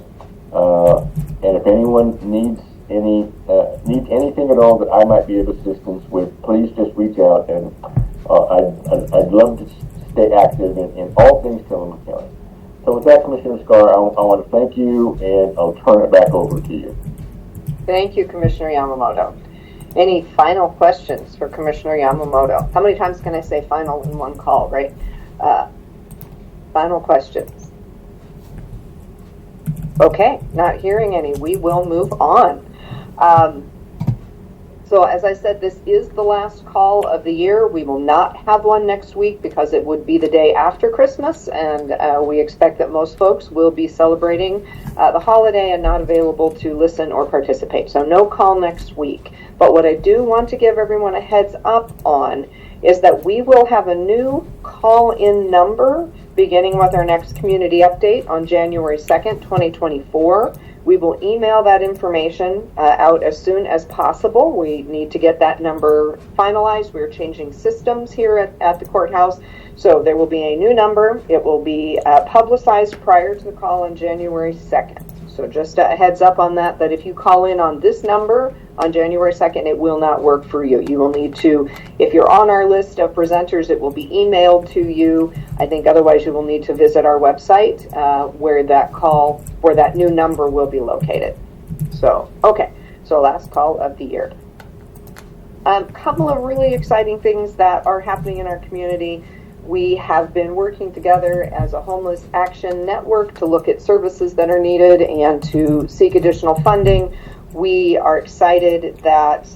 [SPEAKER 3] And if anyone needs anything at all that I might be of assistance with, please just reach out, and I'd love to stay active in all things Tillamook County. So with that, Commissioner Scar, I want to thank you, and I'll turn it back over to you.
[SPEAKER 1] Thank you, Commissioner Yamamoto. Any final questions for Commissioner Yamamoto? How many times can I say final in one call, right? Final questions. Okay, not hearing any. We will move on. So as I said, this is the last call of the year. We will not have one next week because it would be the day after Christmas, and we expect that most folks will be celebrating the holiday and not available to listen or participate. So no call next week. But what I do want to give everyone a heads up on is that we will have a new call-in number beginning with our next community update on January 2nd, 2024. We will email that information out as soon as possible. We need to get that number finalized. We're changing systems here at the courthouse. So there will be a new number. It will be publicized prior to the call on January 2nd. So just a heads up on that if you call in on this number on January 2nd, it will not work for you. You will need to, if you're on our list of presenters, it will be emailed to you. I think otherwise you will need to visit our website where that new number will be located. So, okay, so last call of the year. A couple of really exciting things that are happening in our community. We have been working together as a homeless action network to look at services that are needed and to seek additional funding. We are excited that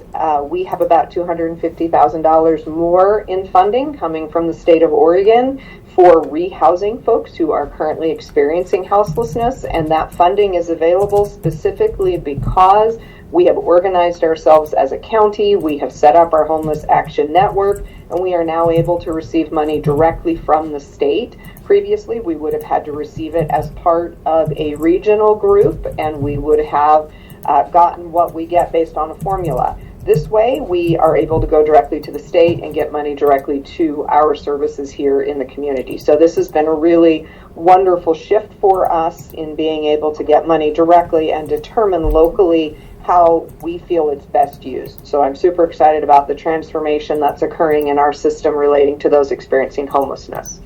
[SPEAKER 1] we have about $250,000 more in funding coming from the state of Oregon for rehousing folks who are currently experiencing houselessness, and that funding is available specifically because we have organized ourselves as a county, we have set up our homeless action network, and we are now able to receive money directly from the state. Previously, we would have had to receive it as part of a regional group, and we would have gotten what we get based on a formula. This way, we are able to go directly to the state and get money directly to our services here in the community. So this has been a really wonderful shift for us in being able to get money directly and determine locally how we feel it's best used. So I'm super excited about the transformation that's occurring in our system relating to those experiencing homelessness.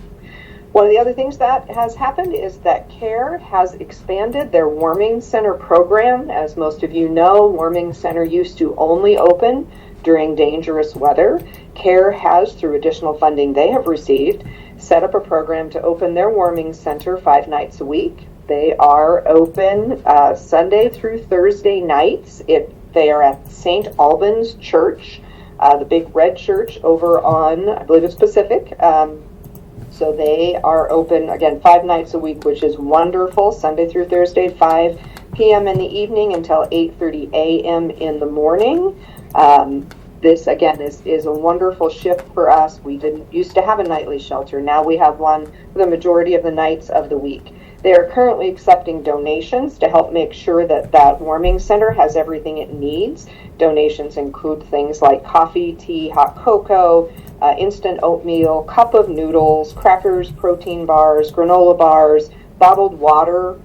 [SPEAKER 1] One of the other things that has happened is that CARE has expanded their warming center program. As most of you know, warming center used to only open during dangerous weather. CARE has, through additional funding they have received, set up a program to open their warming center 5 nights a week. They are open Sunday through Thursday nights. They are at St. Albans Church, the big red church over on, I believe it's Pacific. So they are open, again, 5 nights a week, which is wonderful. Sunday through Thursday, 5 p.m. in the evening until 8:30 a.m. in the morning. This, again, is a wonderful shift for us. We didn't used to have a nightly shelter. Now we have one for the majority of the nights of the week. They are currently accepting donations to help make sure that warming center has everything it needs. Donations include things like coffee, tea, hot cocoa, instant oatmeal, cup of noodles, crackers, protein bars, granola bars, bottled water,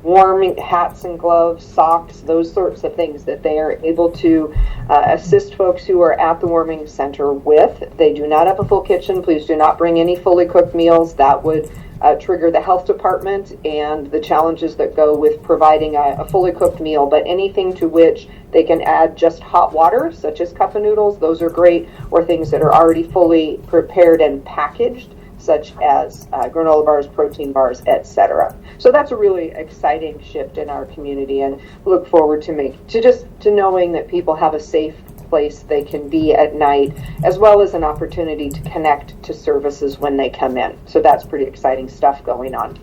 [SPEAKER 1] warming hats and gloves, socks, those sorts of things that they are able to assist folks who are at the warming center with. They do not have a full kitchen. Please do not bring any fully cooked meals. That would trigger the health department and the challenges that go with providing a fully cooked meal, but anything to which they can add just hot water, such as cup of noodles, those are great, or things that are already fully prepared and packaged, such as granola bars, protein bars, etc. So that's a really exciting shift in our community, and look forward to knowing that people have a safe best place they can be at night, as well as an opportunity to connect to services when they come in. So that's pretty exciting stuff going on.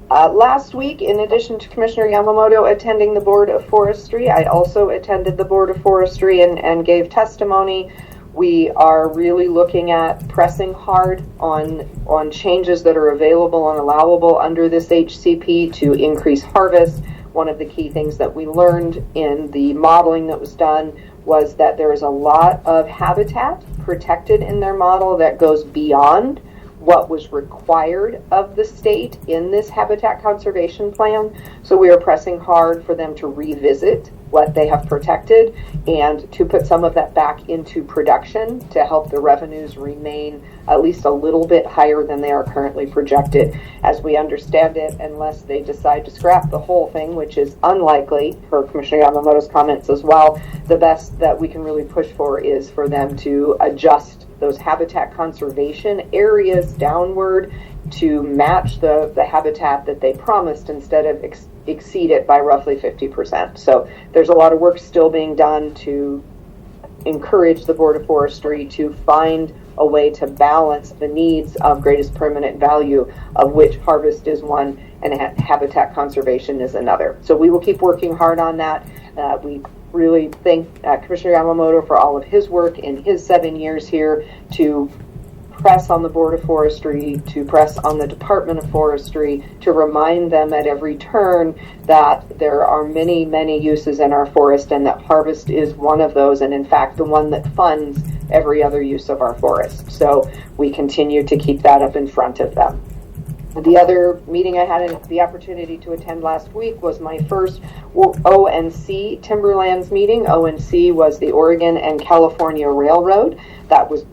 [SPEAKER 1] Last week, in addition to Commissioner Yamamoto attending the Board of Forestry, I also attended the Board of Forestry and gave testimony. We are really looking at pressing hard on changes that are available and allowable under this HCP to increase harvest. One of the key things that we learned in the modeling that was done was that there is a lot of habitat protected in their model that goes beyond what was required of the state in this habitat conservation plan. So we are pressing hard for them to revisit what they have protected and to put some of that back into production to help the revenues remain at least a little bit higher than they are currently projected. As we understand it, unless they decide to scrap the whole thing, which is unlikely, per Commissioner Yamamoto's comments as well, the best that we can really push for is for them to adjust those habitat conservation areas downward to match the habitat that they promised instead of exceed it by roughly 50%. So there's a lot of work still being done to encourage the Board of Forestry to find a way to balance the needs of greatest permanent value, of which harvest is one and habitat conservation is another. So we will keep working hard on that. We really thank Commissioner Yamamoto for all of his work in his 7 years here to press on the Board of Forestry, to press on the Department of Forestry, to remind them at every turn that there are many, many uses in our forest and that harvest is one of those, and in fact the one that funds every other use of our forest. So we continue to keep that up in front of them. The other meeting I had the opportunity to attend last week was my first ONC Timberlands meeting. ONC was the Oregon and California Railroad that was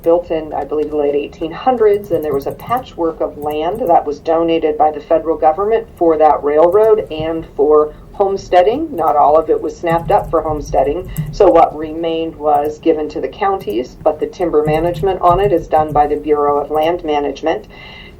[SPEAKER 1] built in, I believe, the late 1800s, and there was a patchwork of land that was donated by the federal government for that railroad and for homesteading. Not all of it was snapped up for homesteading, so what remained was given to the counties, but the timber management on it is done by the Bureau of Land Management.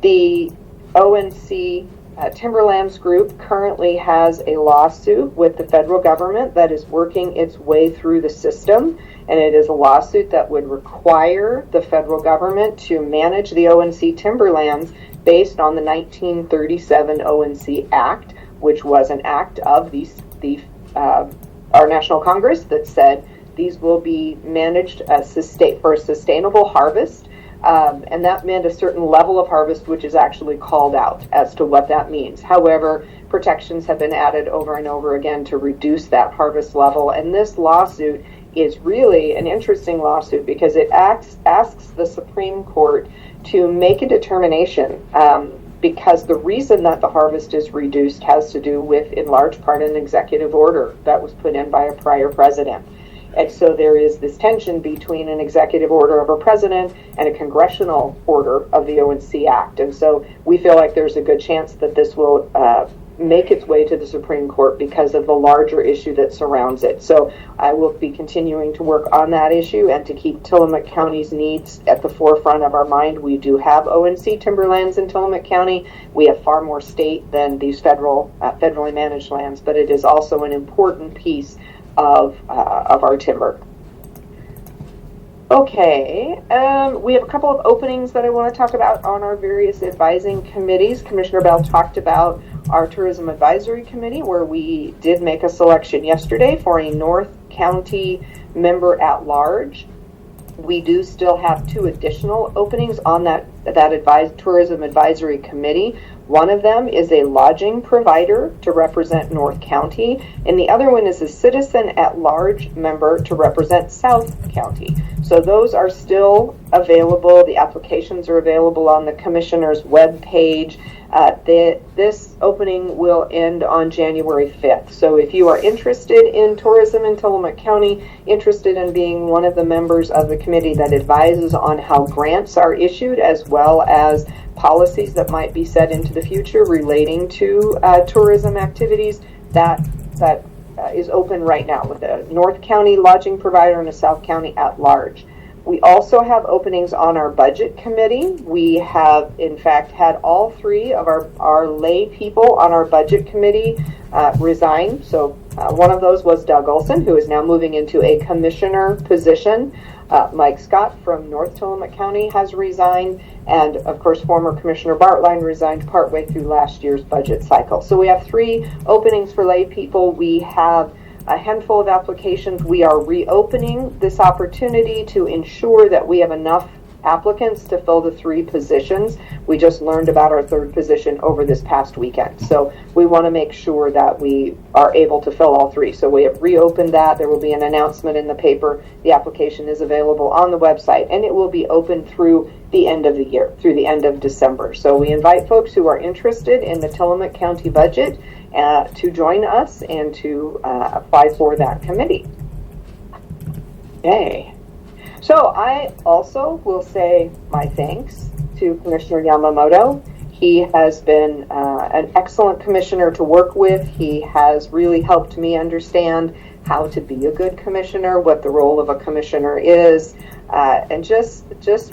[SPEAKER 1] The ONC Timberlands Group currently has a lawsuit with the federal government that is working its way through the system, and it is a lawsuit that would require the federal government to manage the ONC Timberlands based on the 1937 ONC Act, which was an act of our National Congress that said these will be managed for a sustainable harvest. And that meant a certain level of harvest, which is actually called out as to what that means. However, protections have been added over and over again to reduce that harvest level. And this lawsuit is really an interesting lawsuit because it asks the Supreme Court to make a determination, because the reason that the harvest is reduced has to do with, in large part, an executive order that was put in by a prior president. And so there is this tension between an executive order of a president and a congressional order of the ONC Act. And so we feel like there's a good chance that this will make its way to the Supreme Court because of the larger issue that surrounds it. So I will be continuing to work on that issue and to keep Tillamook County's needs at the forefront of our mind. We do have ONC timberlands in Tillamook County. We have far more state than these federally managed lands, but it is also an important piece of our timber. Okay, we have a couple of openings that I want to talk about on our various advising committees. Commissioner Bell talked about our Tourism Advisory Committee, where we did make a selection yesterday for a North County member at large. We do still have 2 additional openings on that Tourism Advisory Committee. One of them is a lodging provider to represent North County, and the other one is a citizen at large member to represent South County. So those are still available. The applications are available on the Commissioner's webpage. This opening will end on January 5th. So if you are interested in tourism in Tillamook County, interested in being one of the members of the committee that advises on how grants are issued, as well as policies that might be set into the future relating to tourism activities, that is open right now with a North County lodging provider and a South County at large. We also have openings on our budget committee. We have, in fact, had all 3 of our lay people on our budget committee resign. So One of those was Doug Olson, who is now moving into a commissioner position. Mike Scott from North Tillamook County has resigned, and of course former Commissioner Bartline resigned partway through last year's budget cycle. So we have 3 openings for lay people. We have a handful of applications. We are reopening this opportunity to ensure that we have enough applicants to fill the 3 positions. We just learned about our 3rd position over this past weekend. So we want to make sure that we are able to fill all 3. So we have reopened that. There will be an announcement in the paper. The application is available on the website, and it will be open through the end of the year, through the end of December. So we invite folks who are interested in the Tillamook County budget to join us and to apply for that committee. Okay. So I also will say my thanks to Commissioner Yamamoto. He has been an excellent commissioner to work with. He has really helped me understand how to be a good commissioner, what the role of a commissioner is, and just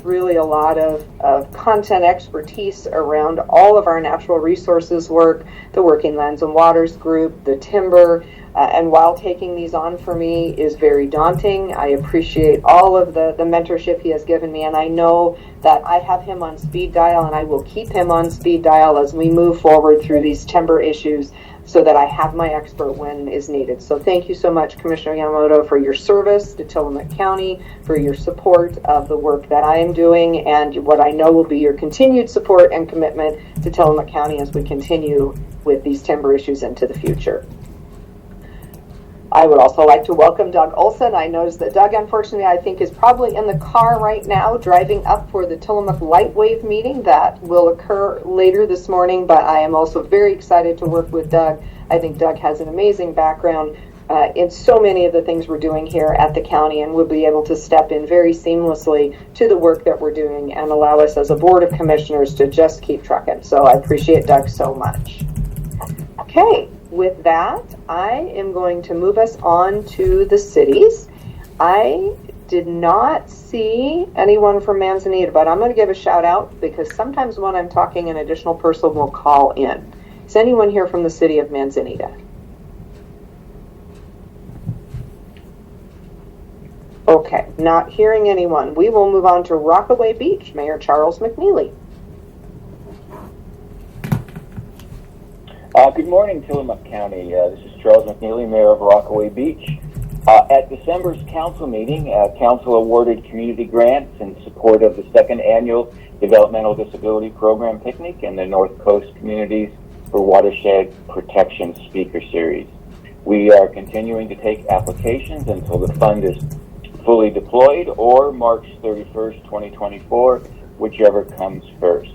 [SPEAKER 1] really a lot of content expertise around all of our natural resources work, the Working Lands and Waters group, the timber. And while taking these on for me is very daunting, I appreciate all of the mentorship he has given me, and I know that I have him on speed dial, and I will keep him on speed dial as we move forward through these timber issues so that I have my expert when is needed. So thank you so much, Commissioner Yamamoto, for your service to Tillamook County, for your support of the work that I am doing, and what I know will be your continued support and commitment to Tillamook County as we continue with these timber issues into the future. I would also like to welcome Doug Olson. I noticed that Doug, unfortunately, I think is probably in the car right now driving up for the Tillamook Lightwave meeting that will occur later this morning, but I am also very excited to work with Doug. I think Doug has an amazing background in so many of the things we're doing here at the county, and will be able to step in very seamlessly to the work that we're doing and allow us as a board of commissioners to just keep trucking. So I appreciate Doug so much. Okay. With that, I am going to move us on to the cities. I did not see anyone from Manzanita, but I'm going to give a shout out because sometimes when I'm talking, an additional person will call in. Is anyone here from the city of Manzanita? Okay, not hearing anyone. We will move on to Rockaway Beach. Mayor Charles McNeely.
[SPEAKER 12] Good morning, Tillamook County. This is Charles McNeely, Mayor of Rockaway Beach. At December's council meeting, council awarded community grants in support of the 2nd annual Developmental Disability Program Picnic and the North Coast Communities for Watershed Protection Speaker Series. We are continuing to take applications until the fund is fully deployed, or March 31st, 2024, whichever comes first.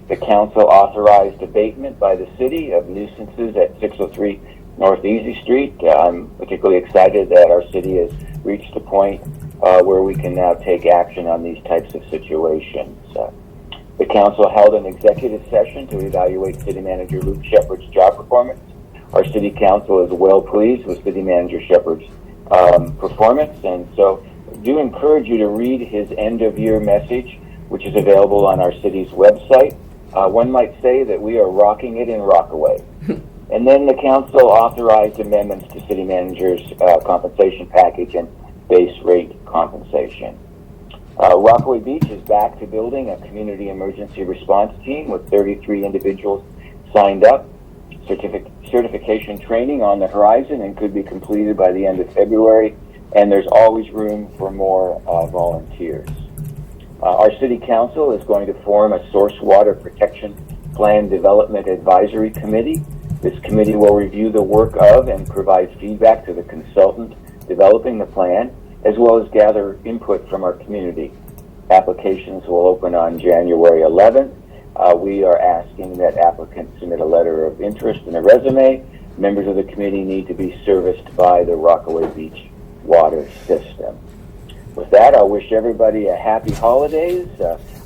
[SPEAKER 12] The council authorized abatement by the city of nuisances at 603 North Easy Street. I'm particularly excited that our city has reached a point where we can now take action on these types of situations. The council held an executive session to evaluate City Manager Luke Shepard's job performance. Our city council is well pleased with City Manager Shepard's performance, and so I do encourage you to read his end-of-year message, which is available on our city's website. One might say that we are rocking it in Rockaway. And then the council authorized amendments to city manager's compensation package and base rate compensation. Rockaway Beach is back to building a community emergency response team with 33 individuals signed up. Certification training on the horizon and could be completed by the end of February, and there's always room for more volunteers. Our city council is going to form a source water protection plan development advisory committee. This committee will review the work of and provide feedback to the consultant developing the plan, as well as gather input from our community. Applications will open on January 11th. We are asking that applicants submit a letter of interest and a resume. Members of the committee need to be serviced by the Rockaway Beach water system. With that, I'll wish everybody a happy holidays.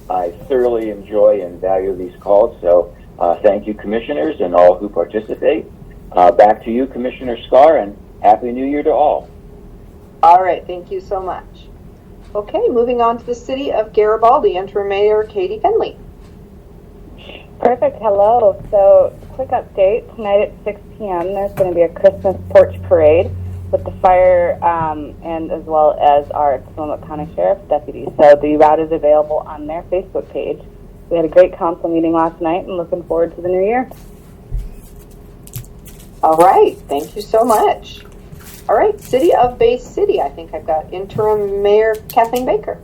[SPEAKER 12] I thoroughly enjoy and value these calls, so thank you, commissioners, and all who participate. Back to you, Commissioner Scar, and Happy New Year to all.
[SPEAKER 1] All right, thank you so much. Okay, moving on to the city of Garibaldi, Interim Mayor Katie Finley.
[SPEAKER 13] Perfect. Hello. So, quick update. Tonight at 6 p.m., there's going to be a Christmas porch parade with the fire and as well as our Tillamook County Sheriff's deputies. So the route is available on their Facebook page. We had a great council meeting last night and looking forward to the new year.
[SPEAKER 1] All right. Thank you so much. All right. City of Bay City. I think I've got interim mayor Kathleen Baker.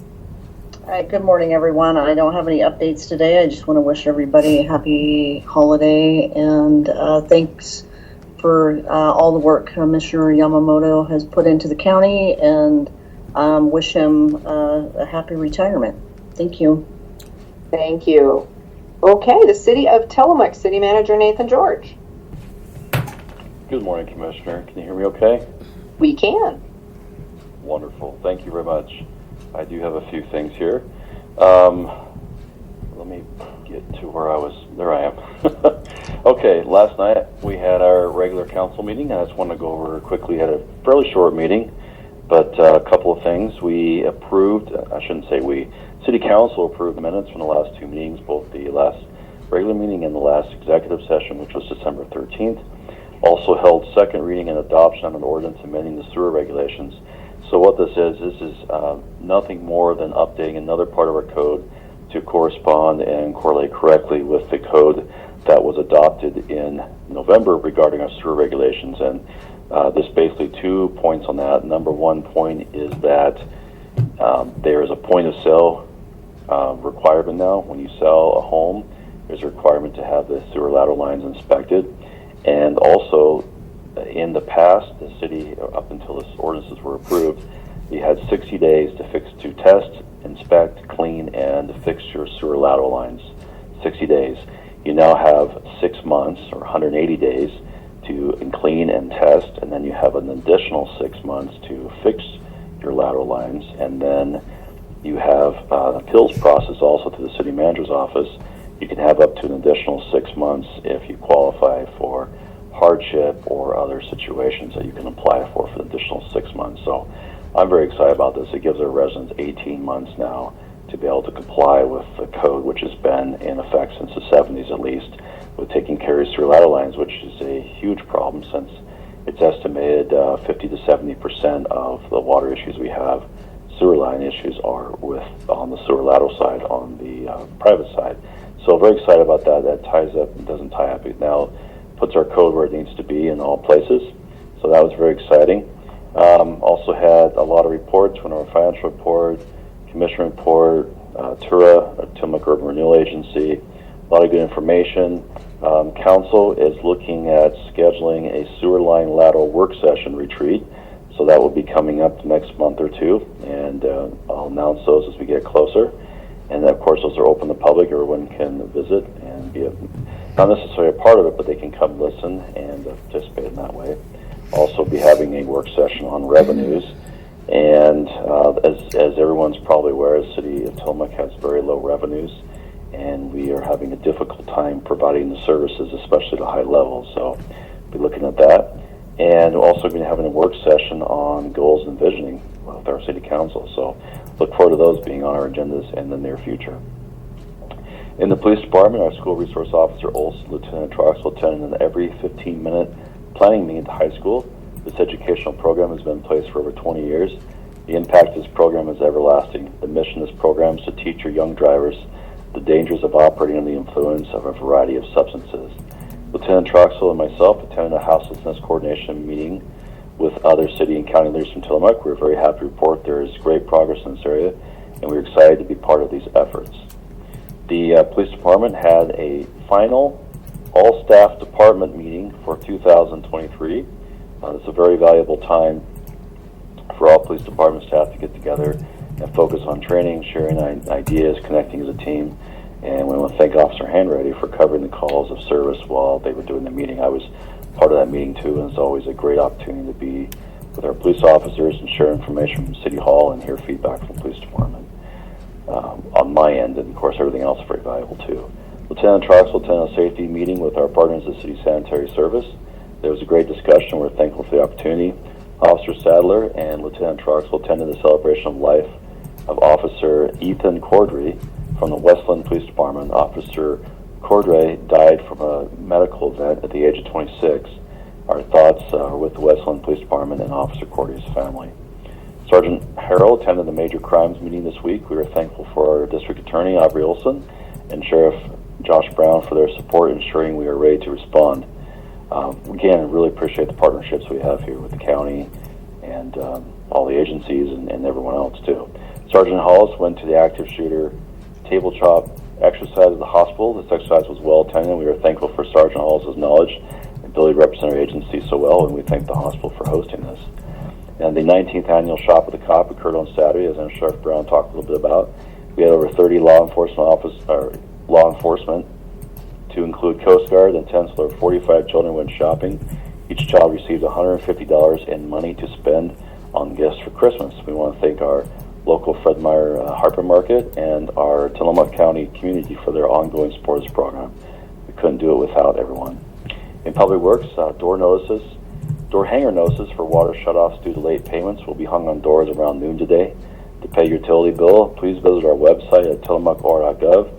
[SPEAKER 14] All right, good morning, everyone. I don't have any updates today. I just want to wish everybody a happy holiday and thanks for all the work Commissioner Yamamoto has put into the county, and wish him a happy retirement. Thank you.
[SPEAKER 1] Thank you. Okay, the City of Tillamook, City Manager Nathan George.
[SPEAKER 15] Good morning, Commissioner. Can you hear me okay?
[SPEAKER 1] We can.
[SPEAKER 15] Wonderful. Thank you very much. I do have a few things here. Let me get to where I was. There I am. Okay, last night we had our regular council meeting. I just want to go over quickly. Had a fairly short meeting, but a couple of things. We approved, I shouldn't say we, City Council approved the minutes from the last two meetings, both the last regular meeting and the last executive session, which was December 13th. Also held second reading and adoption of an ordinance amending the sewer regulations. So what this is nothing more than updating another part of our code to correspond and correlate correctly with the code that was adopted in November regarding our sewer regulations. And there's basically 2 points on that. Number one point is that there is a point of sale requirement now. When you sell a home, there's a requirement to have the sewer lateral lines inspected. And also, in the past, the city, up until the ordinances were approved, you had 60 days to test, inspect, clean, and fix your sewer lateral lines. 60 days. You now have 6 months, or 180 days, to clean and test, and then you have an additional 6 months to fix your lateral lines, and then you have an appeals process also to the city manager's office. You can have up to an additional 6 months if you qualify for hardship or other situations that you can apply for the additional 6 months. So I'm very excited about this. It gives our residents 18 months now to be able to comply with the code, which has been in effect since the 70s at least, with taking care of sewer lateral lines, which is a huge problem since it's estimated 50 to 70% of the water issues we have, sewer line issues, are on the sewer lateral side, on the private side. So very excited about that. That ties up and doesn't tie up. It now puts our code where it needs to be in all places. So that was very exciting. Also had a lot of reports from our financial report, commission report, TURA, Tillamook Urban Renewal Agency, a lot of good information. Council is looking at scheduling a sewer line lateral work session retreat. So that will be coming up the next month or two, and I'll announce those as we get closer. And then, of course, those are open to the public. Everyone can visit and be not necessarily a part of it, but they can come listen and participate in that way. Also be having a work session on revenues. And as everyone's probably aware, the city of Tillamook has very low revenues, and we are having a difficult time providing the services, especially at high levels. So be looking at that. And we're also going to be having a work session on goals and visioning with our city council. So look forward to those being on our agendas in the near future. In the police department, our school resource officer Olson, Lieutenant Troxel, attended an every 15-minute planning meeting at the high school. This educational program has been in place for over 20 years. The impact of this program is everlasting. The mission of this program is to teach your young drivers the dangers of operating under the influence of a variety of substances. Lieutenant Troxel and myself attended a houselessness coordination meeting with other city and county leaders from Tillamook. We're very happy to report there is great progress in this area, and we're excited to be part of these efforts. The police department had a final all-staff department meeting for 2023. It's a very valuable time for all police department staff to get together and focus on training, sharing ideas, connecting as a team. And we want to thank Officer Hanratty for covering the calls of service while they were doing the meeting. I was part of that meeting too, and it's always a great opportunity to be with our police officers and share information from City Hall and hear feedback from the police department. On my end, and of course everything else is very valuable too. Lieutenant Troxel attended a safety meeting with our partners at City Sanitary Service. There was a great discussion. We're thankful for the opportunity. Officer Sadler and Lieutenant Troxel attended the celebration of life of Officer Ethan Cordry from the Westland Police Department. Officer Cordray died from a medical event at the age of 26. Our thoughts are with the Westland Police Department and Officer Corday's family. Sergeant Harrell attended the major crimes meeting this week. We are thankful for our District Attorney, Aubrey Olson, and Sheriff Josh Brown for their support in ensuring we are ready to respond. Again, I really appreciate the partnerships we have here with the county and all the agencies and everyone else too. Sergeant Hollis went to the active shooter table chop exercise at the hospital. This exercise was well attended. We are thankful for Sergeant Hollis' knowledge and ability to represent our agency so well, and we thank the hospital for hosting this. And the 19th annual Shop with the Cop occurred on Saturday, as Sheriff Brown talked a little bit about. We had over 30 law enforcement to include Coast Guard and 10, so there were 45 children went shopping. Each child received $150 in money to spend on gifts for Christmas. We want to thank our local Fred Meyer Harper Market and our Tillamook County community for their ongoing support of this program. We couldn't do it without everyone. In Public Works, door hanger notices for water shutoffs due to late payments will be hung on doors around noon today. To pay your utility bill, please visit our website at tillamookor.gov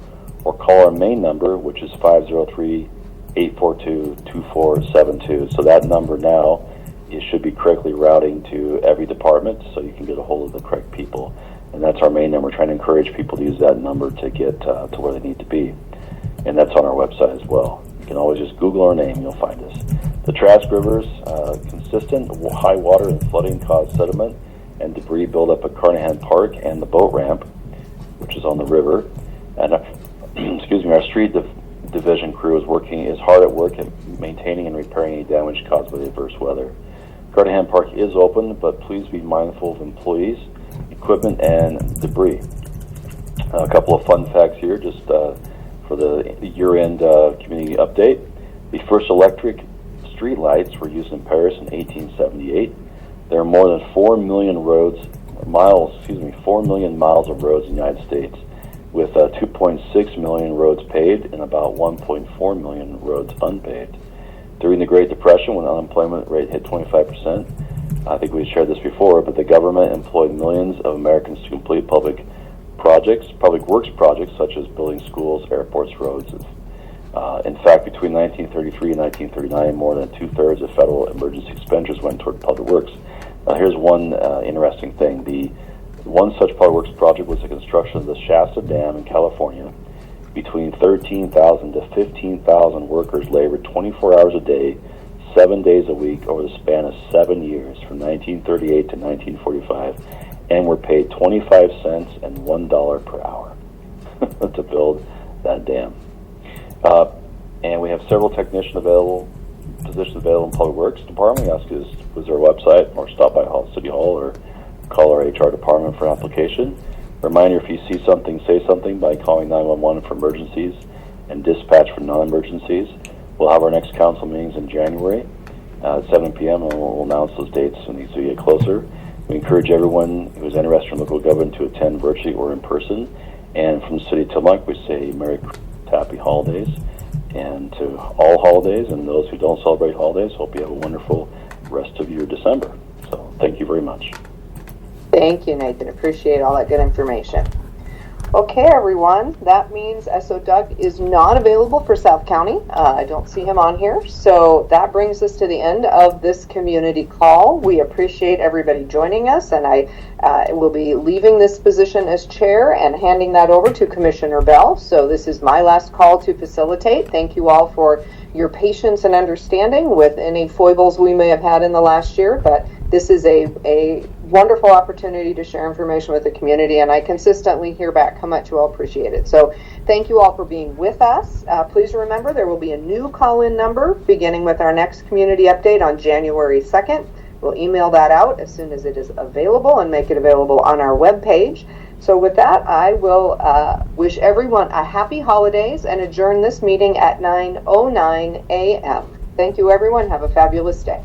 [SPEAKER 15] or call our main number, which is 503-842-2472. So that number now, it should be correctly routing to every department so you can get a hold of the correct people. And that's our main number. We're trying to encourage people to use that number to get to where they need to be. And that's on our website as well. You can always just Google our name, you'll find us. The Trask Rivers, consistent high water and flooding caused sediment and debris buildup at Carnahan Park and the boat ramp, which is on the river. And our street division crew is hard at work at maintaining and repairing any damage caused by the adverse weather. Carnahan Park is open, but please be mindful of employees, equipment, and debris. A couple of fun facts here, just for the year-end community update. The first electric street lights were used in Paris in 1878. There are more than 4 million miles of roads in the United States, with 2.6 million roads paved and about 1.4 million roads unpaved. During the Great Depression, when the unemployment rate hit 25%, I think we shared this before, but the government employed millions of Americans to complete public works projects such as building schools, airports, roads. In fact, between 1933 and 1939, more than 2/3 of federal emergency expenditures went toward public works. Now, here's one interesting thing. One such public works project was the construction of the Shasta Dam in California. Between 13,000 to 15,000 workers labored 24 hours a day, 7 days a week over the span of 7 years, from 1938 to 1945, and were paid 25 cents and $1 per hour to build that dam. And we have several positions available in Public Works Department. We ask you to visit our website or stop by City Hall or call our HR department for an application. Reminder, if you see something, say something by calling 911 for emergencies and dispatch for non-emergencies. We'll have our next council meetings in January at 7 p.m. and we'll announce those dates as we get closer. We encourage everyone who is interested in local government to attend virtually or in person. And from the City of Tillamook, we say Merry Happy Holidays, and to all holidays, and those who don't celebrate holidays, hope you have a wonderful rest of your December. So thank you very much.
[SPEAKER 1] Thank you, Nathan. Appreciate all that good information. Okay, everyone, that means SO Doug is not available for South County. I don't see him on here. So that brings us to the end of this community call. We appreciate everybody joining us, and I will be leaving this position as chair and handing that over to Commissioner Bell. So this is my last call to facilitate. Thank you all for your patience and understanding with any foibles we may have had in the last year, but this is a wonderful opportunity to share information with the community, and I consistently hear back how much you all appreciate it. So thank you all for being with us. Please remember there will be a new call-in number beginning with our next community update on January 2nd. We'll email that out as soon as it is available and make it available on our webpage. So with that, I will wish everyone a happy holidays and adjourn this meeting at 9:09 a.m. Thank you, everyone. Have a fabulous day.